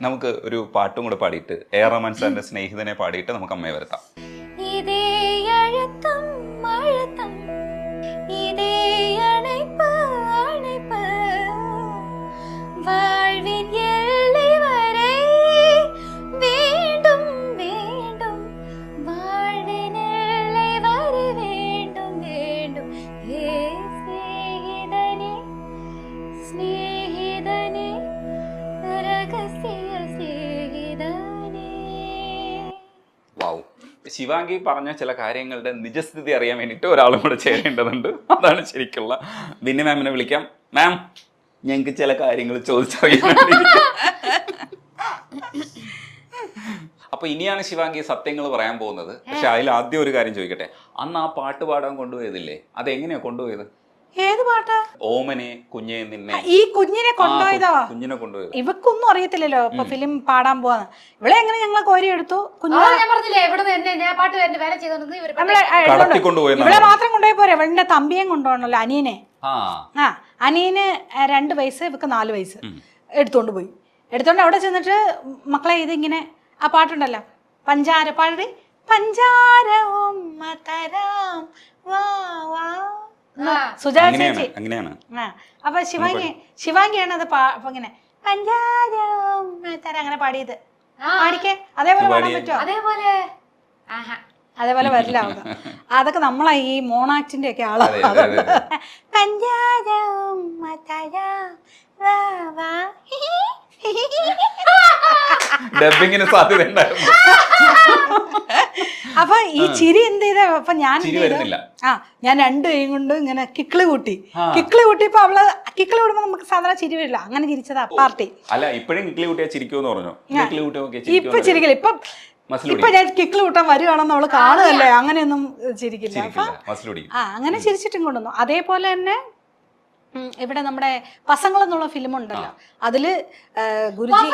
നമുക്ക് ഒരു പാട്ടും കൂടെ പാടിയിട്ട് A.R. റഹ്മാൻ സാറിന്റെ സ്നേഹിതനെ പാടിയിട്ട് നമുക്ക് അമ്മയെ വരുത്താം. ഇതേ അഴുത്തം അഴുത്തം ഇതേ അണൈപ്പ് അണൈപ്പ് வாழ்வின் எல்லை ശിവാംഗി പറഞ്ഞ ചില കാര്യങ്ങളുടെ നിജസ്ഥിതി അറിയാൻ വേണ്ടിയിട്ട് ഒരാളും കൂടെ ചേരേണ്ടതുണ്ട്. അതാണ് ശരിക്കുള്ള. ബിന്നി മാമിനെ വിളിക്കാം. മാം, ഞങ്ങൾക്ക് ചില കാര്യങ്ങൾ ചോദിച്ചറിയാൻ. അപ്പൊ ഇനിയാണ് ശിവാംഗി സത്യങ്ങൾ പറയാൻ പോകുന്നത്. പക്ഷെ അതിൽ ആദ്യം ഒരു കാര്യം ചോദിക്കട്ടെ. അന്ന് ആ പാട്ട് പാടാൻ കൊണ്ടുപോയതില്ലേ, അതെങ്ങനെയാ കൊണ്ടുപോയത്? ഏത് പാട്ട്? ഓമനെ കുഞ്ഞെ നിന്നെ. ഈ കുഞ്ഞിനെ കൊണ്ടുപോയതോ? കുഞ്ഞിനെ കൊണ്ടുപോയത്. ഇവക്കൊന്നും അറിയത്തില്ലല്ലോ ഇപ്പൊ ഫിലിം പാടാൻ പോവാന്ന്. ഇവിടെ എങ്ങനെ ഞങ്ങളെ കോരി എടുത്തു? ഞാൻ പറഞ്ഞില്ലേ ഇവിടെ പാട്ട് വേല ചെയ്തോണ്ട് ഇവിടെ മാത്രം കൊണ്ടുപോയി പോരെ, ഇവളുടെ തമ്പിയും കൊണ്ടുപോകണല്ലോ, അനിയനെ. അനിയന് 2 വയസ്സ്, ഇവക്ക് 4 വയസ്സ്. എടുത്തോണ്ട് പോയി. എടുത്തോണ്ട് അവിടെ ചെന്നിട്ട് മക്കളെ ഇതിങ്ങനെ ആ പാട്ടുണ്ടല്ലോ, പഞ്ചാര പാടി പഞ്ചാര ഉമ്മ തരാം വാ വാ, സുജാത ചേച്ചി. അപ്പൊ ശിവാംഗിയാണ് അത് ഇങ്ങനെ പഞ്ചാര ഉമ്മ തരാം അങ്ങനെ പാടിയത്. പാടിക്കേ, അതേപോലെ പാടാൻ പറ്റുമോ? അതേപോലെ വരില്ല. അതൊക്കെ നമ്മളെ ഈ മോണാക്ടിന്റെ ഒക്കെ ആളാണ്. പഞ്ചാര ഉമ്മ തരാം വാ വാ. ഡബ്ബിങ്ങിന് സാധ്യത ഉണ്ടായിരുന്നു. അപ്പൊ ഈ ചിരി എന്ത് ചെയ്ത, അപ്പൊ ഞാൻ ഞാൻ 2 കൈ കൊണ്ട് ഇങ്ങനെ കിക്കിളി കൂട്ടിയപ്പോ അവള് കിക്കിളി കൂട്ടുമ്പോ നമുക്ക് സാധാരണ ചിരി വരില്ല, അങ്ങനെ ചിരിച്ചതാ പാർട്ടി. അല്ല, ഇപ്പോഴും കിക്കിളി കൂട്ടിയാ ചിരിക്കുമെന്ന് പറഞ്ഞു. ഇപ്പൊ ചിരിക്കില്ല. ഇപ്പൊ ഞാൻ കിക്കിളി കൂട്ടാൻ വരുവാണെന്ന് അവള് കാണുകയല്ലേ, അങ്ങനെയൊന്നും ചിരിക്കില്ല. അങ്ങനെ ചിരിച്ചിട്ടും കൊണ്ടുവന്നു. അതേപോലെ തന്നെ ഇവിടെ നമ്മുടെ പസങ്ങൾ എന്നുള്ള ഫിലിം ഉണ്ടല്ലോ, അതില് ഗുരുജി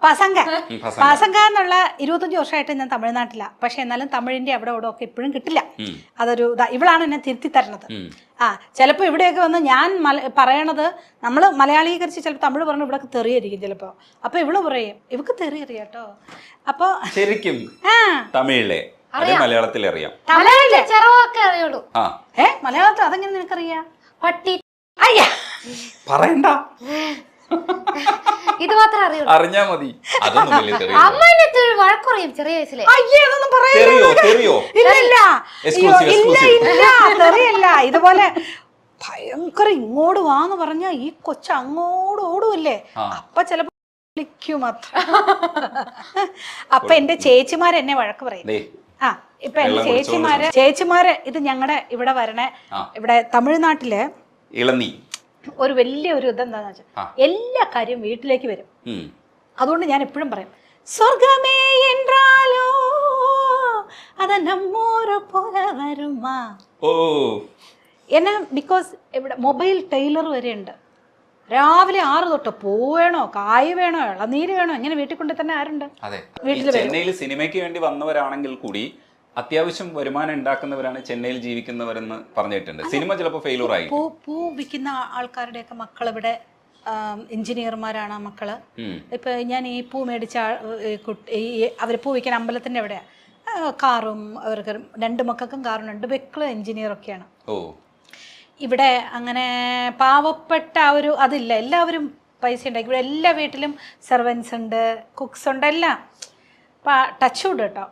പസങ്ക എന്നുള്ള 25 വർഷമായിട്ട് ഞാൻ തമിഴ്നാട്ടിലാണ്. പക്ഷെ എന്നാലും തമിഴിന്റെ അവിടെ ഇവിടെ ഒക്കെ ഇപ്പോഴും കിട്ടില്ല. അതൊരു ഇവളാണ് എന്നെ തിരുത്തി തരണത്. ചിലപ്പോൾ ഇവിടെയൊക്കെ വന്ന് ഞാൻ പറയണത് നമ്മൾ മലയാളീകരിച്ച് ചിലപ്പോൾ തമിഴ് പറഞ്ഞ് ഇവിടെ തെറിയായിരിക്കും ചിലപ്പോ. അപ്പൊ ഇവള് പറയും ഇവക്ക് തെറി അറിയാട്ടോ. അപ്പൊ ശരിക്കും തമിഴിലെ മലയാളത്തിൽ അറിയാം, മലയാളത്തിൽ അതെങ്ങനെ നിനക്കറിയാം? പട്ടി പറയണ്ട, ഇത് മാത്രം അറിയുള്ളൂ, അറിഞ്ഞാ മതി. വഴക്കുറയും ചെറിയ വയസ്സിലെ. തെറിയല്ല, ഇതുപോലെ ഭയങ്കര ഇങ്ങോട്ട് വാന്ന് പറഞ്ഞ ഈ കൊച്ച അങ്ങോട്ട് ഓടുമല്ലേ, അപ്പൊ ചിലപ്പോ വിളിക്കും അത്ര. അപ്പൊ എന്റെ ചേച്ചിമാരെന്നെ വഴക്ക് പറയും. ഇപ്പൊ എന്റെ ചേച്ചിമാര് ഇത് ഞങ്ങളുടെ ഇവിടെ വരണേ, ഇവിടെ തമിഴ്നാട്ടില് ഇളനീ ഒരു വലിയ ഒരു ഇതെന്താന്ന് വെച്ചാൽ എല്ലാ കാര്യവും വീട്ടിലേക്ക് വരും. അതുകൊണ്ട് ഞാൻ എപ്പോഴും പറയും സ്വർഗമേ என்றாலோ അത നമ്മോരു പോലെ വരുമാ എന്നാ. ബിക്കോസ് ഇവിടെ മൊബൈൽ ടൈലർ വരെ ഉണ്ട്. രാവിലെ 6 തൊട്ട് പൂ വേണോ, കായ് വേണോ, ഇളനീര് വേണോ, ഇങ്ങനെ വീട്ടിൽ കൊണ്ട് തന്നെ ആരുണ്ട്. ചെന്നൈയിൽ സിനിമയ്ക്ക് വേണ്ടി വന്നവരാണെങ്കിൽ കൂടി അത്യാവശ്യം വരുമാനം ഉണ്ടാക്കുന്നവരാണ് ചെന്നൈയിൽ ജീവിക്കുന്നവരെന്ന് പറഞ്ഞിട്ടുണ്ട്. സിനിമ ചിലപ്പോൾ ഫെയിലൂർ ആയി. പൂ വിൽക്കുന്ന ആൾക്കാരുടെയൊക്കെ മക്കൾ ഇവിടെ എഞ്ചിനീയർമാരാണ് മക്കള്. ഇപ്പൊ ഞാൻ ഈ പൂ മേടിച്ച അവര് പൂ വിൽക്കുന്ന അമ്പലത്തിന്റെ എവിടെയാ കാറും, അവർക്ക് 2 മക്കൾക്കും കാറും 2 മക്കളും എഞ്ചിനീയറൊക്കെയാണ്. ഇവിടെ അങ്ങനെ പാവപ്പെട്ട ഒരു അതില്ല, എല്ലാവരും പൈസ ഉണ്ടാക്കി. ഇവിടെ എല്ലാ വീട്ടിലും സെർവൻസ് ഉണ്ട്, കുക്സ് ഉണ്ട്, എല്ലാം ടച്ച് ഉണ്ട് കേട്ടോ.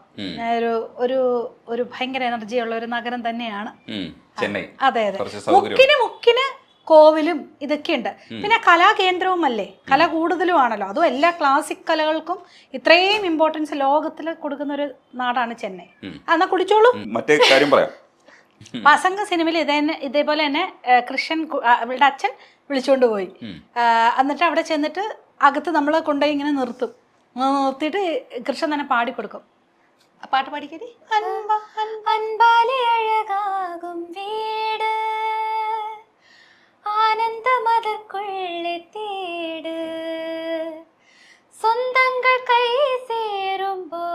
ഒരു ഭയങ്കര എനർജി ഉള്ള ഒരു നഗരം തന്നെയാണ് ചെന്നൈ. അതെ അതെ, മുക്കിന് കോവിലും ഇതൊക്കെ ഉണ്ട്. പിന്നെ കലാകേന്ദ്രവും അല്ലേ, കല കൂടുതലുമാണല്ലോ. അതും എല്ലാ ക്ലാസിക് കലകൾക്കും ഇത്രയും ഇമ്പോർട്ടൻസ് ലോകത്തിൽ കൊടുക്കുന്ന ഒരു നാടാണ് ചെന്നൈ. എന്നാ കുടിച്ചോളൂ. മറ്റേ കാര്യം പറയാം. പസംഗ സിനിമയിൽ ഇതേപോലെ തന്നെ കൃഷ്ണൻ അവളുടെ അച്ഛൻ വിളിച്ചുകൊണ്ട് പോയി. എന്നിട്ട് അവിടെ ചെന്നിട്ട് അകത്ത് നമ്മളെ കൊണ്ടുപോയി ഇങ്ങനെ നിർത്തിയിട്ട് കൃഷ്ണൻ തന്നെ പാടിക്കൊടുക്കും. പാട്ട് പാടിക്കടി. അൻപാലെ അഴകാകും വീട് ആനന്ദമതർക്കുള്ളെ തേട് സ്വന്തങ്ങൾ കൈ സേരുമ്പോത്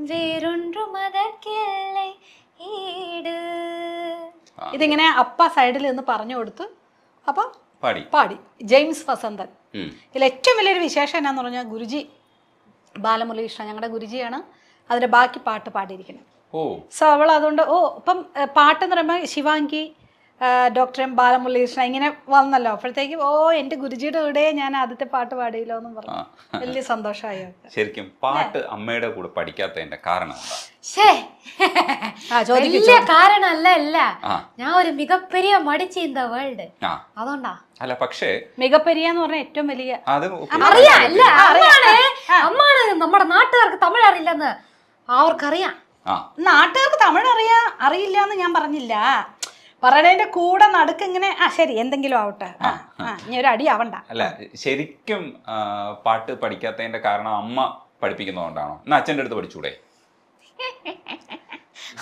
വേറൊന്നും അതർക്കില്ലേ ഈട്. ഇതിങ്ങനെ അപ്പ സൈഡിൽ നിന്ന് പറഞ്ഞു കൊടുത്തു. അപ്പൊ പാടി ജെയിംസ് വസന്തൻ. ഇതിൽ ഏറ്റവും വലിയൊരു വിശേഷം എന്നാന്ന് പറഞ്ഞാൽ ഗുരുജി ബാലമുരളീകൃഷ്ണൻ ഞങ്ങളുടെ ഗുരുജിയാണ് അതിന്റെ ബാക്കി പാട്ട് പാടിയിരിക്കുന്നത്. സോ അവൾ അതുകൊണ്ട് ഇപ്പം പാട്ടെന്ന് പറയുമ്പോൾ ശിവാംഗി, ഡോക്ടർ എം ബാലമുരളീകൃഷ്ണൻ ഇങ്ങനെ വന്നല്ലോ. അപ്പോഴത്തേക്കും എൻ്റെ ഗുരുജിയുടെ കൂടെ ഞാൻ ആദ്യത്തെ പാട്ട് പാടിയില്ലോ എന്നും പറഞ്ഞു. വലിയ സന്തോഷമായി. ശരിക്കും പാട്ട് അമ്മയുടെ കൂടെ പഠിക്കാത്തതിന്റെ കാരണം എന്താ? വലിയ കാരണമല്ല, ഞാൻ ഒരു മികപ്പെരിയ മടിച്ച് ഇൻ ദ വേൾഡ്, അതുകൊണ്ടാ. അല്ല പക്ഷേ മികപ്പെരിയെന്ന് പറഞ്ഞ ഏറ്റവും വലിയ അറിയാം. അല്ല അമ്മാണ് നമ്മുടെ നാട്ടുകാർക്ക് തമിഴ് അറിയില്ലെന്ന് അവർക്കറിയാം. നാട്ടുകാർക്ക് തമിഴ് അറിയില്ല എന്ന് ഞാൻ പറഞ്ഞില്ല. പറയണതിന്റെ കൂടെ നടുക്ക് ഇങ്ങനെ ശരി എന്തെങ്കിലും ആവട്ടെ, ഇനി ഒരു അടി ആവണ്ട. അല്ല ശരിക്കും പാട്ട് പഠിക്കാത്തതിന്റെ കാരണം അമ്മ പഠിപ്പിക്കുന്നതുകൊണ്ടാണോ? എന്നാ അച്ഛൻ്റെ അടുത്ത് പഠിച്ചൂടെ?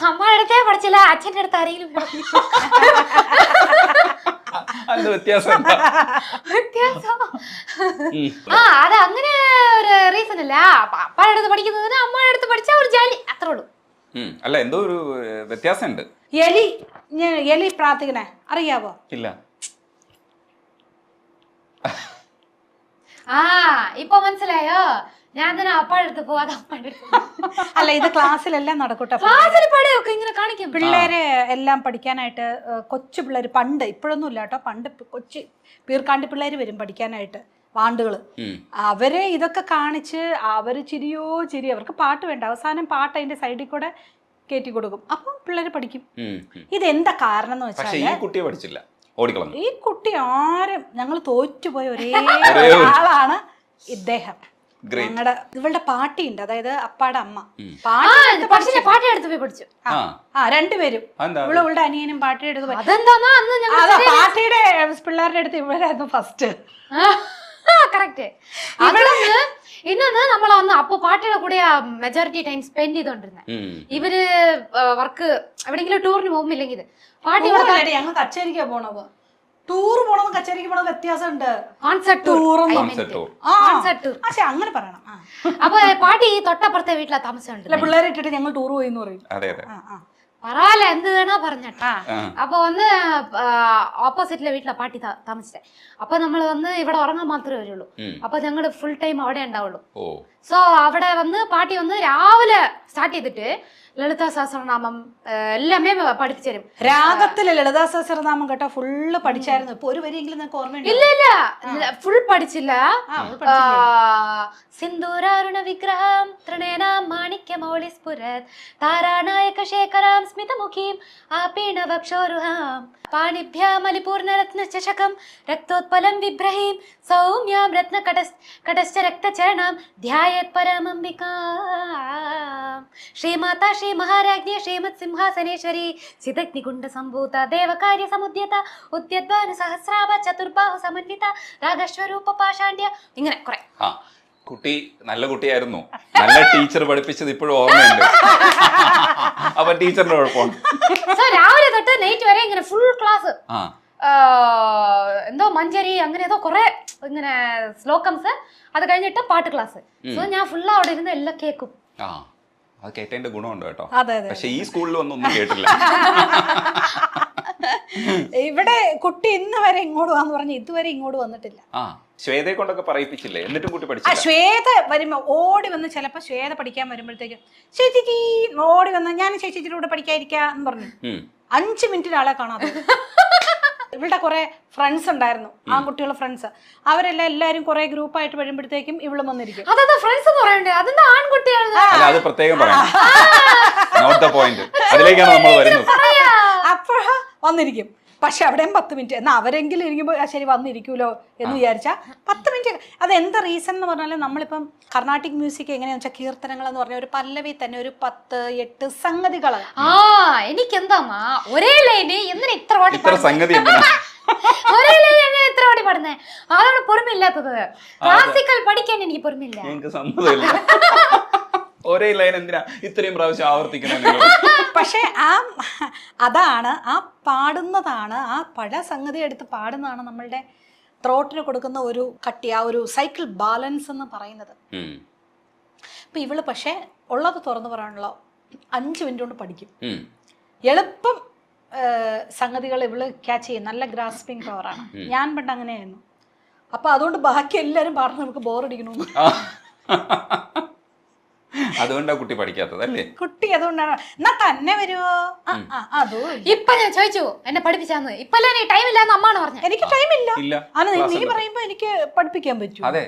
അമ്മയുടെ അടുത്തേ പഠിച്ചില്ല, അച്ഛൻ്റെ അടുത്ത് ആരെങ്കിലും വ്യത്യാസം അത് അങ്ങനെ ഒരു റീസൺ അല്ല. അപ്പയുടെ അടുത്ത് പഠിക്കുന്നതിന് അമ്മയുടെ അടുത്ത് പഠിച്ച ഒരു ജാലി, അത്രേ ഉള്ളൂ. അല്ല എന്തോ ഒരു വ്യത്യാസമുണ്ട്. എലി പ്രാർത്ഥിക്കണേ അറിയാവോ? ഇല്ല. ഇപ്പൊ മനസ്സിലായോ? ഞാൻ തന്നെ അപ്പയുടെ അടുത്ത് പോവാതെ അമ്മയുടെ അടുത്ത്. അല്ല ഇത് ക്ലാസ്സിലെല്ലാം നടക്കൂട്ടെ. ക്ലാസ്സിൽ പടയൊക്കെ ഇങ്ങനെ കാണിക്കും. പിള്ളേരെ എല്ലാം പഠിക്കാനായിട്ട് കൊച്ചു പിള്ളേർ, പണ്ട് ഇപ്പോഴൊന്നും ഇല്ല കേട്ടോ, പണ്ട് കൊച്ചു പീർക്കാണ്ടി പിള്ളേര് വരും പഠിക്കാനായിട്ട്, വാണ്ടുകള്. അവരെ ഇതൊക്കെ കാണിച്ച് അവര് ചിരിയോ ചിരി, അവർക്ക് പാട്ട് വേണ്ട, അവസാനം പാട്ട് അതിന്റെ സൈഡിൽ കൂടെ കയറ്റി കൊടുക്കും. അപ്പം പിള്ളേര് പഠിക്കും. ഇതെന്താ കാരണം എന്ന് വെച്ചാൽ ഈ കുട്ടി ആരും ഞങ്ങൾ തോറ്റുപോയ ഒരേ ആളാണ് ഇദ്ദേഹം. ഇവളുടെ പാട്ടിയുണ്ട്, അതായത് അപ്പാടെ അമ്മ പാട്ടി എടുത്ത് പോയി പഠിച്ചു. രണ്ടുപേരും ഇവളുടെ അനിയനും പാട്ടി എടുത്ത് പോയി. പാട്ടിയുടെ പിള്ളേരുടെ അടുത്ത് ഇവരായിരുന്നു ഫസ്റ്റ്. കറക്റ്റ്. ഇന്നൊന്ന് നമ്മൾ വന്ന് അപ്പൊ പാട്ടിയുടെ കൂടെ മെജോറിറ്റി ടൈം സ്പെൻഡ് ചെയ്തോണ്ടിരുന്നത്. ഇവര് വർക്ക് എവിടെയെങ്കിലും ടൂറിന് പോകുമ്പില്ലെങ്കിൽ പാട്ടി ഞങ്ങൾ കച്ചേരിക്കാ പോണത്. ടൂർ പോണതും കച്ചേരിക്ക് പോണത് വ്യത്യാസമുണ്ട്. പക്ഷെ അങ്ങനെ പറയണം. അപ്പൊ പാട്ടി തൊട്ടപ്പുറത്തെ വീട്ടിലെ താമസമുണ്ട്. പിള്ളേരെ ഇട്ടിട്ട് ഞങ്ങൾ ടൂർ പോയി എന്ന് പറയും. പറയല എന്ത് വേണോ പറഞ്ഞിട്ടാ. അപ്പൊ വന്ന് ഓപ്പോസിറ്റിലെ വീട്ടിലെ പാട്ടി താമസിച്ചേ. അപ്പൊ നമ്മൾ വന്ന് ഇവിടെ ഉറങ്ങാൻ മാത്രമേ വരുള്ളൂ. അപ്പൊ ഞങ്ങള് ഫുൾ ടൈം അവിടെ ഉണ്ടാവുള്ളൂ. സോ അവിടെ വന്ന് പാട്ടി വന്ന് രാവിലെ സ്റ്റാർട്ട് ചെയ്തിട്ട് ലളിതാ സഹസ്രനാമം എല്ലാമേ പഠിപ്പിച്ചു തരും. രാഗത്തില് ലളിതാ സഹസ്രനാമം കേട്ടോ ഫുള്ള് പഠിച്ചായിരുന്നു. ഇപ്പൊ ഒരു വരിയെങ്കിലും നിങ്ങൾക്ക് ഓർമ്മയുണ്ട്? ഇല്ല ഫുൾ പഠിച്ചില്ല. സിന്ദൂരാരുണ വിഗ്രഹം ത്രിനേനാം മാണിക്യമൗളി സ്ഫുരത് താരാനായക ശേഖരാം സ്മിതമുഖീം ആപീണ വക്ഷോരുഹാം പാണിഭ്യാം മലിപൂർണരത്ന ചഷകം രക്തോത്പലം വിഭ്രഹീം സൗമ്യാം രത്ന കടശ്ച രക്തചരണം ധ്യായത് പരമംബികാം ശ്രീമാതാ ശ്രീ മഹാരാജ്ഞി ശ്രീമത് സിംഹാസനേശ്വരി ചിദഗ്നികുണ്ഡ സംഭൂത ദേവകാര്യ സമുദ്യത ഉദ്യദ്വാന സഹസ്രാഭ ചതുർബാഹു സമന്വിത രാഗസ്വരൂപ പാഷാണ്ഡ്യ. ഇങ്ങനെ കുറെ. കുട്ടി നല്ല കുട്ടിയായിരുന്നു. നല്ല ടീച്ചർ പഠിപ്പിച്ചത് ഇപ്പോഴും ഓർമ്മയുണ്ട്. അപ്പൊ ടീച്ചറിന്റെ കുഴപ്പമാണ്. രാവിലെ തൊട്ട് നൈറ്റ് വരെ ഇങ്ങനെ ഫുൾ ക്ലാസ്. എന്തോ മഞ്ചരി അങ്ങനെ ഏതോ കുറെ ഇങ്ങനെ ശ്ലോകംസ്. അത് കഴിഞ്ഞിട്ട് പാട്ട് ക്ലാസ്. സോ ഞാൻ ഫുൾ അവിടെ ഇരുന്ന് എല്ലാം കേൾക്കും. അത് കേട്ടതിന്റെ ഗുണമുണ്ട് കേട്ടോ. പക്ഷെ ഈ സ്കൂളിൽ ഒന്നും കേട്ടില്ല. ഇവിടെ കുട്ടി ഇന്ന് വരെ ഇങ്ങോട്ട് വന്ന് പറഞ്ഞു ഇതുവരെ ഇങ്ങോട്ട് വന്നിട്ടില്ല. ശ്വേതയെ കൊണ്ടൊക്കെ പറയിപ്പിച്ചില്ലേ? എന്നിട്ടും കുട്ടി പഠിച്ചു. ശ്വേത വരുമ്പോ ഓടി വന്ന് ചിലപ്പോ ശ്വേത പഠിക്കാൻ വരുമ്പോഴത്തേക്ക് ചേച്ചിക്ക് ഓടി വന്ന് ഞാൻ ചേച്ചിയുടെ കൂടെ പഠിക്കാതിരിക്കാന്ന് പറഞ്ഞു 5 മിനിറ്റിൽ ആളെ കാണാതെ. ഇവളുടെ കുറെ ഫ്രണ്ട്സ് ഉണ്ടായിരുന്നു, ആൺകുട്ടികളുടെ ഫ്രണ്ട്സ്. അവരെല്ലാം എല്ലാരും കുറെ ഗ്രൂപ്പായിട്ട് വരുമ്പോഴത്തേക്കും ഇവളും വന്നിരിക്കും. അത് പ്രത്യേകം പറയണം. അതിലേക്കാണ് നമ്മൾ വരുന്നത്. അപ്പോഴാ വന്നിരിക്കും. പക്ഷെ അവിടെയും 10 മിനിറ്റ് എന്നാ അവരെങ്കിലും ഇരിക്കുമ്പോൾ ശരി വന്നിരിക്കൂലോ എന്ന് വിചാരിച്ചാ 10 മിനിറ്റ്. അത് എന്താ റീസൺ എന്ന് പറഞ്ഞാൽ നമ്മളിപ്പം കർണാട്ടിക് മ്യൂസിക് എങ്ങനെയാന്ന് വെച്ചാൽ കീർത്തനങ്ങൾ എന്ന് പറഞ്ഞ ഒരു പല്ലവി തന്നെ ഒരു 10-8 സംഗതികൾ. എനിക്കെന്താ ഒരേ ലൈന് എന്തിനാ ഇത്ര സംഗതി ഒരേ ലൈന് എത്ര പാടി പാടുന്നേ? അതാണ് പൊറുമില്ലാത്തത്. ക്ലാസിക്കൽ പഠിക്കാൻ എനിക്ക് പൊറുമില്ല. ഒരേ ലൈൻ എന്തിനാ ഇത്രയും പ്രാവശ്യം ആവർത്തിക്കണം? പക്ഷെ അതാണ് ആ പാടുന്നതാണ്, ആ പഴയ സംഗതി എടുത്ത് പാടുന്നതാണ് നമ്മളുടെ ത്രോട്ടിന് കൊടുക്കുന്ന ഒരു കട്ടി, ആ ഒരു സൈക്കിൾ ബാലൻസ് എന്ന് പറയുന്നത്. അപ്പൊ ഇവള് പക്ഷെ ഉള്ളത് തുറന്നു പറയാനുള്ള 5 മിനിറ്റ് കൊണ്ട് പഠിക്കും. എളുപ്പം സംഗതികൾ ഇവള് ക്യാച്ച് ചെയ്യും. നല്ല ഗ്രാസ്പിംഗ് പവറാണ്. ഞാൻ പണ്ട് അങ്ങനെയായിരുന്നു. അപ്പൊ അതുകൊണ്ട് ബാക്കി എല്ലാരും പാടുന്ന നമുക്ക് ബോറടിക്കണമെന്ന്. അതുകൊണ്ടാ കുട്ടി പഠിക്കാത്തത് അല്ലേ? കുട്ടി അതുകൊണ്ടാണ്. എന്നാ തന്നെ വരുവോ? അതും ഇപ്പൊ ഞാൻ ചോദിച്ചു എന്നെ പഠിപ്പിച്ചാന്ന്. ഇപ്പല്ലേ എനിക്ക് ടൈം ഇല്ലാന്ന് അമ്മാണ് പറഞ്ഞു. എനിക്ക് ടൈമില്ല. ഇല്ല. നീ പറയുമ്പോ എനിക്ക് പഠിപ്പിക്കാൻ പറ്റും. അതെ,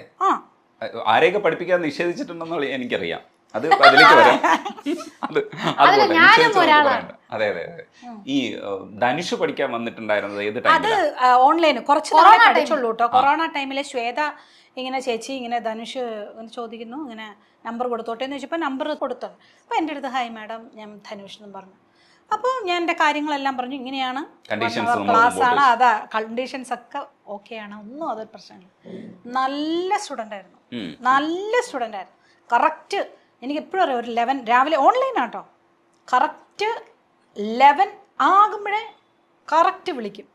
ആരെയൊക്കെ പഠിപ്പിക്കാൻ നിഷേധിച്ചിട്ടുണ്ടെന്നുള്ള എനിക്കറിയാം. അത് അതിലേക്ക് വരാം. അതെ അതെ അതെ. ഈ ധനുഷ് പഠിക്കാൻ വന്നിട്ടുണ്ടായിരുന്നത് ഏത് അത് ഓൺലൈന് കുറച്ച് നാളെ പഠിച്ചുള്ളൂ കേട്ടോ. കൊറോണ ടൈമില് ശ്വേത ഇങ്ങനെ ചേച്ചി ഇങ്ങനെ ധനുഷ് ചോദിക്കുന്നു, ഇങ്ങനെ നമ്പർ കൊടുത്തോട്ടെ എന്ന് ചോദിച്ചപ്പോൾ നമ്പർ കൊടുത്തു. അപ്പോൾ എൻ്റെ അടുത്ത് ഹായ് മാഡം ഞാൻ ധനുഷ് എന്നും പറഞ്ഞു. അപ്പോൾ ഞാൻ എൻ്റെ കാര്യങ്ങളെല്ലാം പറഞ്ഞു, ഇങ്ങനെയാണ് ക്ലാസ് ആണ്, അതാ കണ്ടീഷൻസ് ഒക്കെ ഓക്കെയാണ്, ഒന്നും അതൊരു പ്രശ്നമില്ല. നല്ല സ്റ്റുഡൻ്റ് ആയിരുന്നു, നല്ല സ്റ്റുഡൻ്റ് ആയിരുന്നു. കറക്റ്റ് എനിക്ക് എപ്പോഴും അറിയാം, ഒരു 11 രാവിലെ ഓൺലൈനാട്ടോ, കറക്റ്റ് 11 ആകുമ്പോഴേ കറക്റ്റ് വിളിക്കും,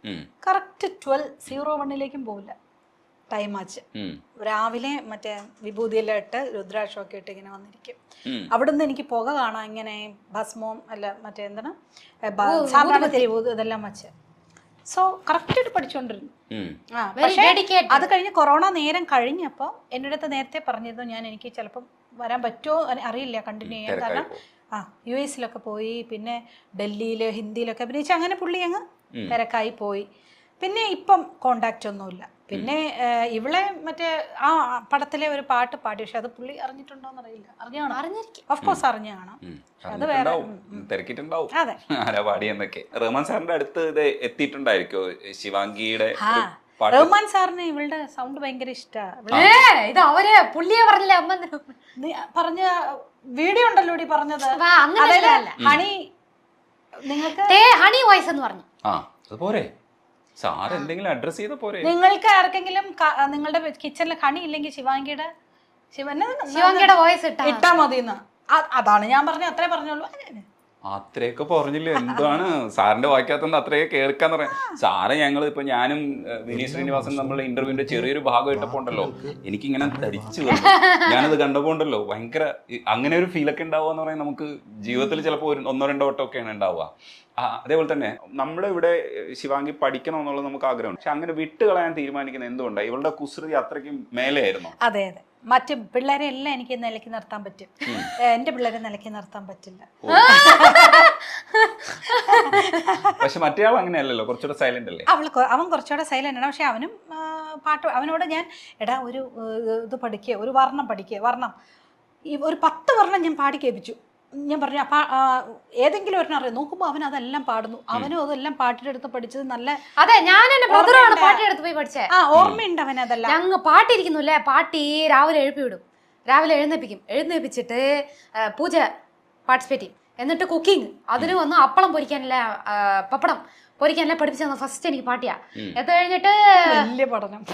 കറക്റ്റ് 12:01 പോവില്ല. ടൈം വാച്ച് രാവിലെ മറ്റേ വിഭൂതിയെല്ലാം ഇട്ട് രുദ്രാക്ഷമൊക്കെ ഇട്ട് ഇങ്ങനെ വന്നിരിക്കും. അവിടുന്ന് എനിക്ക് പുക കാണാം, ഇങ്ങനെ ഭസ്മവും അല്ല മറ്റേ എന്താണ് സാധാരണ തെരുവ് ഇതെല്ലാം വച്ച്. സോ കറക്റ്റായിട്ട് പഠിച്ചുകൊണ്ടിരുന്നു. പക്ഷേ അത് കഴിഞ്ഞ് കൊറോണ നേരം കഴിഞ്ഞപ്പോൾ എൻ്റെ അടുത്ത് നേരത്തെ പറഞ്ഞിരുന്നു, ഞാൻ എനിക്ക് ചിലപ്പം വരാൻ പറ്റുമോ അറിയില്ല കണ്ടിന്യൂ ചെയ്യാൻ. കാരണം US പോയി, പിന്നെ ഡൽഹിയിൽ ഹിന്ദിയിലൊക്കെ അഭിനയിച്ച് അങ്ങനെ പുള്ളി അങ്ങ് തിരക്കായി പോയി. പിന്നെ ഇപ്പം കോണ്ടാക്റ്റ് ഒന്നുമില്ല. പിന്നെ ഇവളെ മറ്റേ ആ പടത്തിലെ ഒരു പാട്ട് പാടി, പക്ഷെ അത് പുള്ളി അറിഞ്ഞിട്ടുണ്ടോന്ന് അറിയില്ല. അറിഞ്ഞാണോ? അറിഞ്ഞിരിക്കും, ഓഫ് കോഴ്സ് അറിഞ്ഞു കാണാം. അത് വേറെ തിരക്കിട്ടുണ്ടാവും. അതെ, ആരാ പാടിയെന്നൊക്കെ. റഹ്മാൻ സാറിന്റെ അടുത്ത് ഇത് എത്തിയിട്ടുണ്ടായിരിക്കോ ശിവാംഗിയുടെ? റഹ്മാൻ സാറിന് ഇവളുടെ സൗണ്ട് ഭയങ്കര ഇഷ്ടമാണ്. ഇത് അവര് പുള്ളിയെ പറഞ്ഞില്ല, അമ്മ പറഞ്ഞ വീഡിയോ ഉണ്ടല്ലോ പറഞ്ഞത്. ഹണി, നിങ്ങൾക്ക് ഹണി വോയിസ് എന്ന് പറഞ്ഞു. അതുപോലെ സാർ എന്തെങ്കിലും അഡ്രസ് ചെയ്ത പോരെ? നിങ്ങൾക്ക് ആർക്കെങ്കിലും നിങ്ങളുടെ കിച്ചണിൽ ഹണി ഇല്ലെങ്കിൽ ശിവാംഗിയുടെ വോയിസ് ഇട്ടാ മതി. അതാണ് ഞാൻ പറഞ്ഞത്, അത്രേ പറഞ്ഞോളൂ. അത്രയൊക്കെ പറഞ്ഞില്ലേ, എന്താണ് സാറിന്റെ വായിക്കാത്തത് അത്രയൊക്കെ കേൾക്കാന്ന് പറയാം. സാറ് ഞങ്ങൾ ഇപ്പൊ ഞാനും വിനീത് ശ്രീനിവാസൻ നമ്മളുടെ ഇന്റർവ്യൂവിന്റെ ചെറിയൊരു ഭാഗം ഇട്ടപ്പോ ഉണ്ടല്ലോ, എനിക്കിങ്ങനെ ധരിച്ചു വന്നു. ഞാനത് കണ്ടപ്പോ ഉണ്ടല്ലോ ഭയങ്കര അങ്ങനെ ഒരു ഫീലൊക്കെ ഉണ്ടാവുക പറയാൻ നമുക്ക് ജീവിതത്തിൽ ചിലപ്പോൾ 1-2 വട്ടമൊക്കെയാണ് ഉണ്ടാവുക. അതേപോലെ തന്നെ നമ്മുടെ ഇവിടെ ശിവാംഗി പഠിക്കണം എന്നുള്ളത് നമുക്ക് ആഗ്രഹമുണ്ട്. പക്ഷെ അങ്ങനെ വിട്ട് കളയാൻ തീരുമാനിക്കുന്നത് എന്തുകൊണ്ടാണ്? ഇവളുടെ കുസൃതി അത്രയ്ക്കും മേലെയായിരുന്നു. അതെ അതെ, മറ്റു പിള്ളേരെ എല്ലാം എനിക്ക് നിലയ്ക്ക് നിർത്താൻ പറ്റും, എന്റെ പിള്ളേരെ നിലയ്ക്ക് നിർത്താൻ പറ്റില്ല. പക്ഷെ മറ്റേ ആൾ അങ്ങനെയല്ലല്ലോ, കുറച്ചുകൂടെ സൈലന്റ് അല്ലേ? അവൻ കുറച്ചുകൂടെ സൈലന്റ് ആണ്. പക്ഷെ അവനും പാട്ട്, അവനോട് ഞാൻ എടാ ഒരു ഇത് പഠിക്കുക, ഒരു വർണ്ണം പഠിക്കുക, വർണ്ണം ഒരു 10 വർണ്ണം ഞാൻ പാടി കേൾപ്പിച്ചു. ഞാൻ പറഞ്ഞു അപ്പൊ ഏതെങ്കിലും ഒരെണ്ണം അറിയാം, നോക്കുമ്പോ അവൻ അതെല്ലാം പാടുന്നു. അവനും അതെല്ലാം പാട്ടിനെടുത്ത് പഠിച്ചത് നല്ല. അതെ, ഞാൻ എന്റെ ബ്രദറാണ് പാട്ടിനെടുത്ത് പോയി പഠിച്ചേ. ഓർമ്മയുണ്ട് അവൻ അതെല്ലാം. ഞങ്ങൾ പാട്ടിരിക്കുന്നുല്ലേ, പാട്ടി രാവിലെ എഴുപ്പി വിടും, രാവിലെ എഴുന്നേപ്പിച്ചിട്ട് പൂജ പാർട്ടിസിപ്പേറ്റ് ചെയ്യും. എന്നിട്ട് കുക്കിംഗ്, അതിന് വന്ന് അപ്പളം പൊരിക്കാനല്ല, പപ്പടം പൊരിക്കാനല്ല പഠിപ്പിച്ചു ഫസ്റ്റ് എനിക്ക് പാട്ടിയാ. അത് കഴിഞ്ഞിട്ട് വലിയ പഠനം,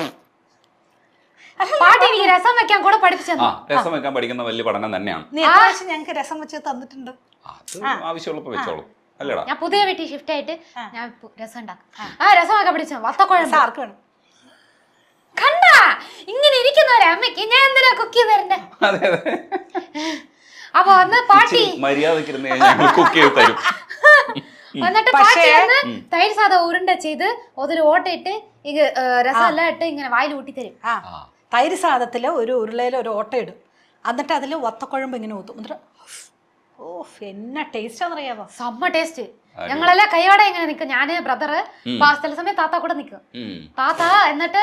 പാട്ടി എനിക്ക് രസം വെക്കാൻ കൂടെ പഠിപ്പിച്ചു. രസം വെക്കാൻ പഠിക്കുന്ന വലിയ പഠനം തന്നെയാണ്. ഞങ്ങൾക്ക് രസം വെച്ച് തന്നിട്ടുണ്ട്. ആവശ്യമുള്ളപ്പോ വെച്ചോളൂ അല്ലേടാ. ഞാൻ പുതിയ വീട്ടിൽ ഷിഫ്റ്റ് ആയിട്ട് ഞാൻ രസം ഉണ്ടാക്കും. രസം വെക്കാൻ പഠിച്ചു. വത്തക്കുഴമ്പ് ആർക്ക് വേണം? കണ്ടാ ഇങ്ങനെ ഇരിക്കുന്നവരെ അമ്മയ്ക്ക് ഞാൻ എന്തിനാ കുക്ക് ചെയ്ത് തരണ്ടേ? അപ്പൊ അന്ന് പാട്ടി മര്യാദക്ക് കുക്ക് ചെയ്ത് തരും. എന്നിട്ട് പാട്ടി വന്ന് തൈര് സാധം ഉരുണ്ട ചെയ്ത് അതിൽ ഓട്ടയിട്ട് രസം എല്ലാം ഇട്ട് ഇങ്ങനെ വായിൽ ഊട്ടി തരും. തൈര് സാധത്തില് ഒരു ഉരുളയിൽ ഒരു ഓട്ട ഇടും, എന്നിട്ട് അതിൽ വത്തക്കുഴമ്പ് ഇങ്ങനെ ഊത്തും. എന്നിട്ട് എന്നാ ടേസ്റ്റ് ആണെന്നറിയാവോ? സെമ്മ ടേസ്റ്റ്. ഞങ്ങളെല്ലാം കൈയോടെ ഇങ്ങനെ നിൽക്കും, ഞാന് ബ്രദറ്, ചില സമയം താത്ത കൂടെ നിൽക്കും. താത്ത എന്നിട്ട്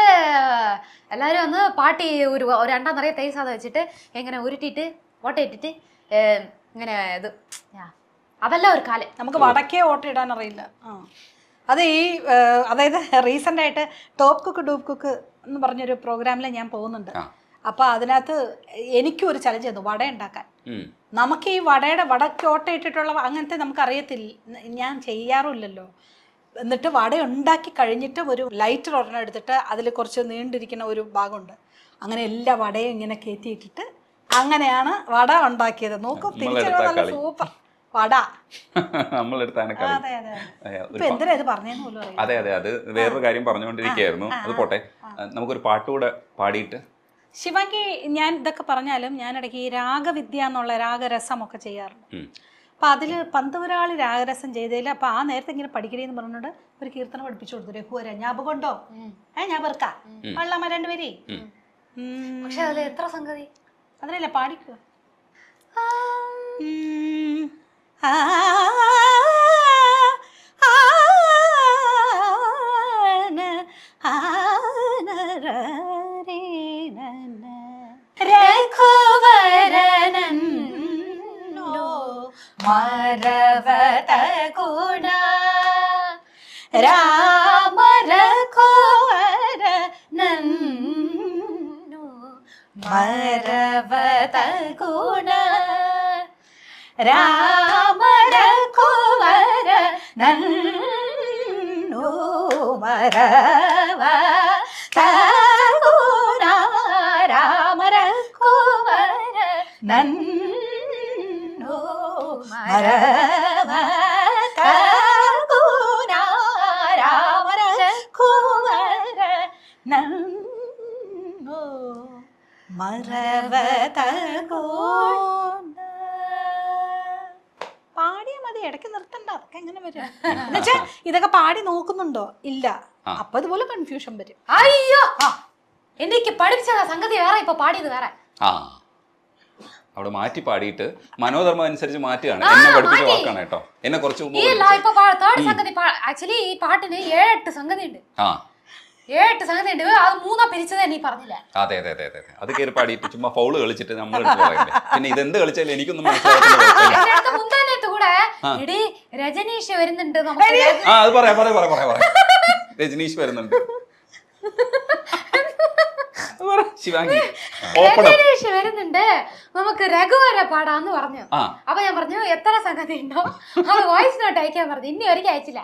എല്ലാരും വന്ന് പാട്ടി ഒരു 2 നിറയെ തൈര് സാധം വെച്ചിട്ട് ഇങ്ങനെ ഉരുട്ടിട്ട് ഓട്ട ഇട്ടിട്ട് ഇങ്ങനെ ഇത് അതെല്ലാം ഒരു കാലം. നമുക്ക് വടക്കേ ഓട്ട ഇടാൻ അറിയില്ല. അത് ഈ അതായത് റീസെന്റ് ആയിട്ട് ടോപ്പ് കുക്ക് ഡൂപ്പ് കുക്ക് എന്ന് പറഞ്ഞൊരു പ്രോഗ്രാമിൽ ഞാൻ പോകുന്നുണ്ട്. അപ്പൊ അതിനകത്ത് എനിക്കും ഒരു ചലഞ്ച് തന്നു, വട ഉണ്ടാക്കാൻ. നമുക്ക് ഈ വടക്ക് ഓട്ട ഇട്ടിട്ടുള്ള അങ്ങനത്തെ നമുക്ക് അറിയത്തില്ല, ഞാൻ ചെയ്യാറില്ലല്ലോ. എന്നിട്ട് വട ഉണ്ടാക്കി കഴിഞ്ഞിട്ട് ഒരു ലൈറ്റർ ഒരെണ്ണം എടുത്തിട്ട് അതിൽ കുറച്ച് നീണ്ടിരിക്കുന്ന ഒരു ഭാഗമുണ്ട്, അങ്ങനെ എല്ലാ വടയും ഇങ്ങനെ കയറ്റിയിട്ടിട്ട് അങ്ങനെയാണ് വട ഉണ്ടാക്കിയത്. നോക്കും തിരിച്ചു നല്ല സൂപ്പർ വട. എന്തിനാ ഇത് പറഞ്ഞെന്ന് പോലും അറിയാം. അതെ അതെ, അത് വേറൊരു കാര്യം പറഞ്ഞുകൊണ്ടിരിക്കുകയായിരുന്നു. അത് പോട്ടെ, നമുക്കൊരു പാട്ടുകൂടെ പാടിയിട്ട്. ശിവാംഗി, ഞാൻ ഇതൊക്കെ പറഞ്ഞാലും ഞാൻ ഇടയ്ക്ക് ഈ രാഗവിദ്യ എന്നുള്ള രാഗരസമൊക്കെ ചെയ്യാറുണ്ട്. അപ്പൊ അതില് പന്തപുരാളി രാഗരസം ചെയ്തതിൽ അപ്പൊ ആ നേരത്തെ ഇങ്ങനെ പഠിക്കണേന്ന് പറഞ്ഞുകൊണ്ട് ഒരു കീർത്തനം പഠിപ്പിച്ചു കൊടുത്തു. രഘുവര ഞാപകൊണ്ടോ ഞാൻ വെറുക്ക വള്ളമ്മ 2 പേര്. പക്ഷെ അതിൽ എത്ര സംഗതി അതിലല്ല പാടിക്കുക. മരവത ഗുണ രാമ രഘുവര നന്നു മരവത ഗുണ രാമ രഘുവര നന്നു മരവത ഗുണ രാമ രഘുവര നന്നു മരവത ഗുണ രാമ രഘുവര നന്നു മരവത ഗുണ. പാടിയാ മതി, ഇടയ്ക്ക് നിർത്തണ്ട. അതൊക്കെ എങ്ങനെ വരും എന്നുവെച്ചാ ഇതൊക്കെ പാടി നോക്കുന്നുണ്ടോ? ഇല്ല. അപ്പൊ അതുപോലെ കൺഫ്യൂഷൻ വരും. അയ്യോ, എനിക്ക് പഠിപ്പിച്ച സംഗതി വേറെ, ഇപ്പൊ പാടിയത് വേറെ. ആ അവിടെ മാറ്റി പാടിയിട്ട് മനോധർമ്മം അനുസരിച്ച് മാറ്റുകയാണ്. എന്നെ പഠിപ്പിച്ച വാക്കാണ് കേട്ടോ. എന്നെ കുറച്ച് മുമ്പ് ഇപ്പൊ തേർഡ് സംഗതി ആക്ച്വലി ഈ പാട്ടിന് 7-8 സംഗതി ഉണ്ട്. 7-8 സംഗതി ഉണ്ട്. അത് 3 പിരിച്ചത് നീ പറഞ്ഞില്ല. അതെ അതെ അതെ അതെ അത് കയറി പാടിയിട്ട് ചുമ്മാ ഫൗള് കളിച്ചിട്ട് നമ്മൾ പിന്നെ ഇതെന്ത് കളിച്ചാലും എനിക്കൊന്നും മനസ്സിലാവുന്നില്ല. മുന്താനത്ത് കൂടെ എടി രജനീഷ് വരുന്നുണ്ട് നമുക്ക്. ആ അത് പറയാം രജനീഷ് വരുന്നുണ്ട്. ശിവാംഗി രജനീഷ് വരുന്നുണ്ട്, നമുക്ക് രഘുവര പാടാന്ന് പറഞ്ഞു. അപ്പൊ ഞാൻ പറഞ്ഞു എത്ര സംഗതി ഉണ്ടോ അത് വോയിസ് നോട്ട് അയക്കാൻ പറഞ്ഞു. ഇനി ഒരിക്കലും അയച്ചില്ല.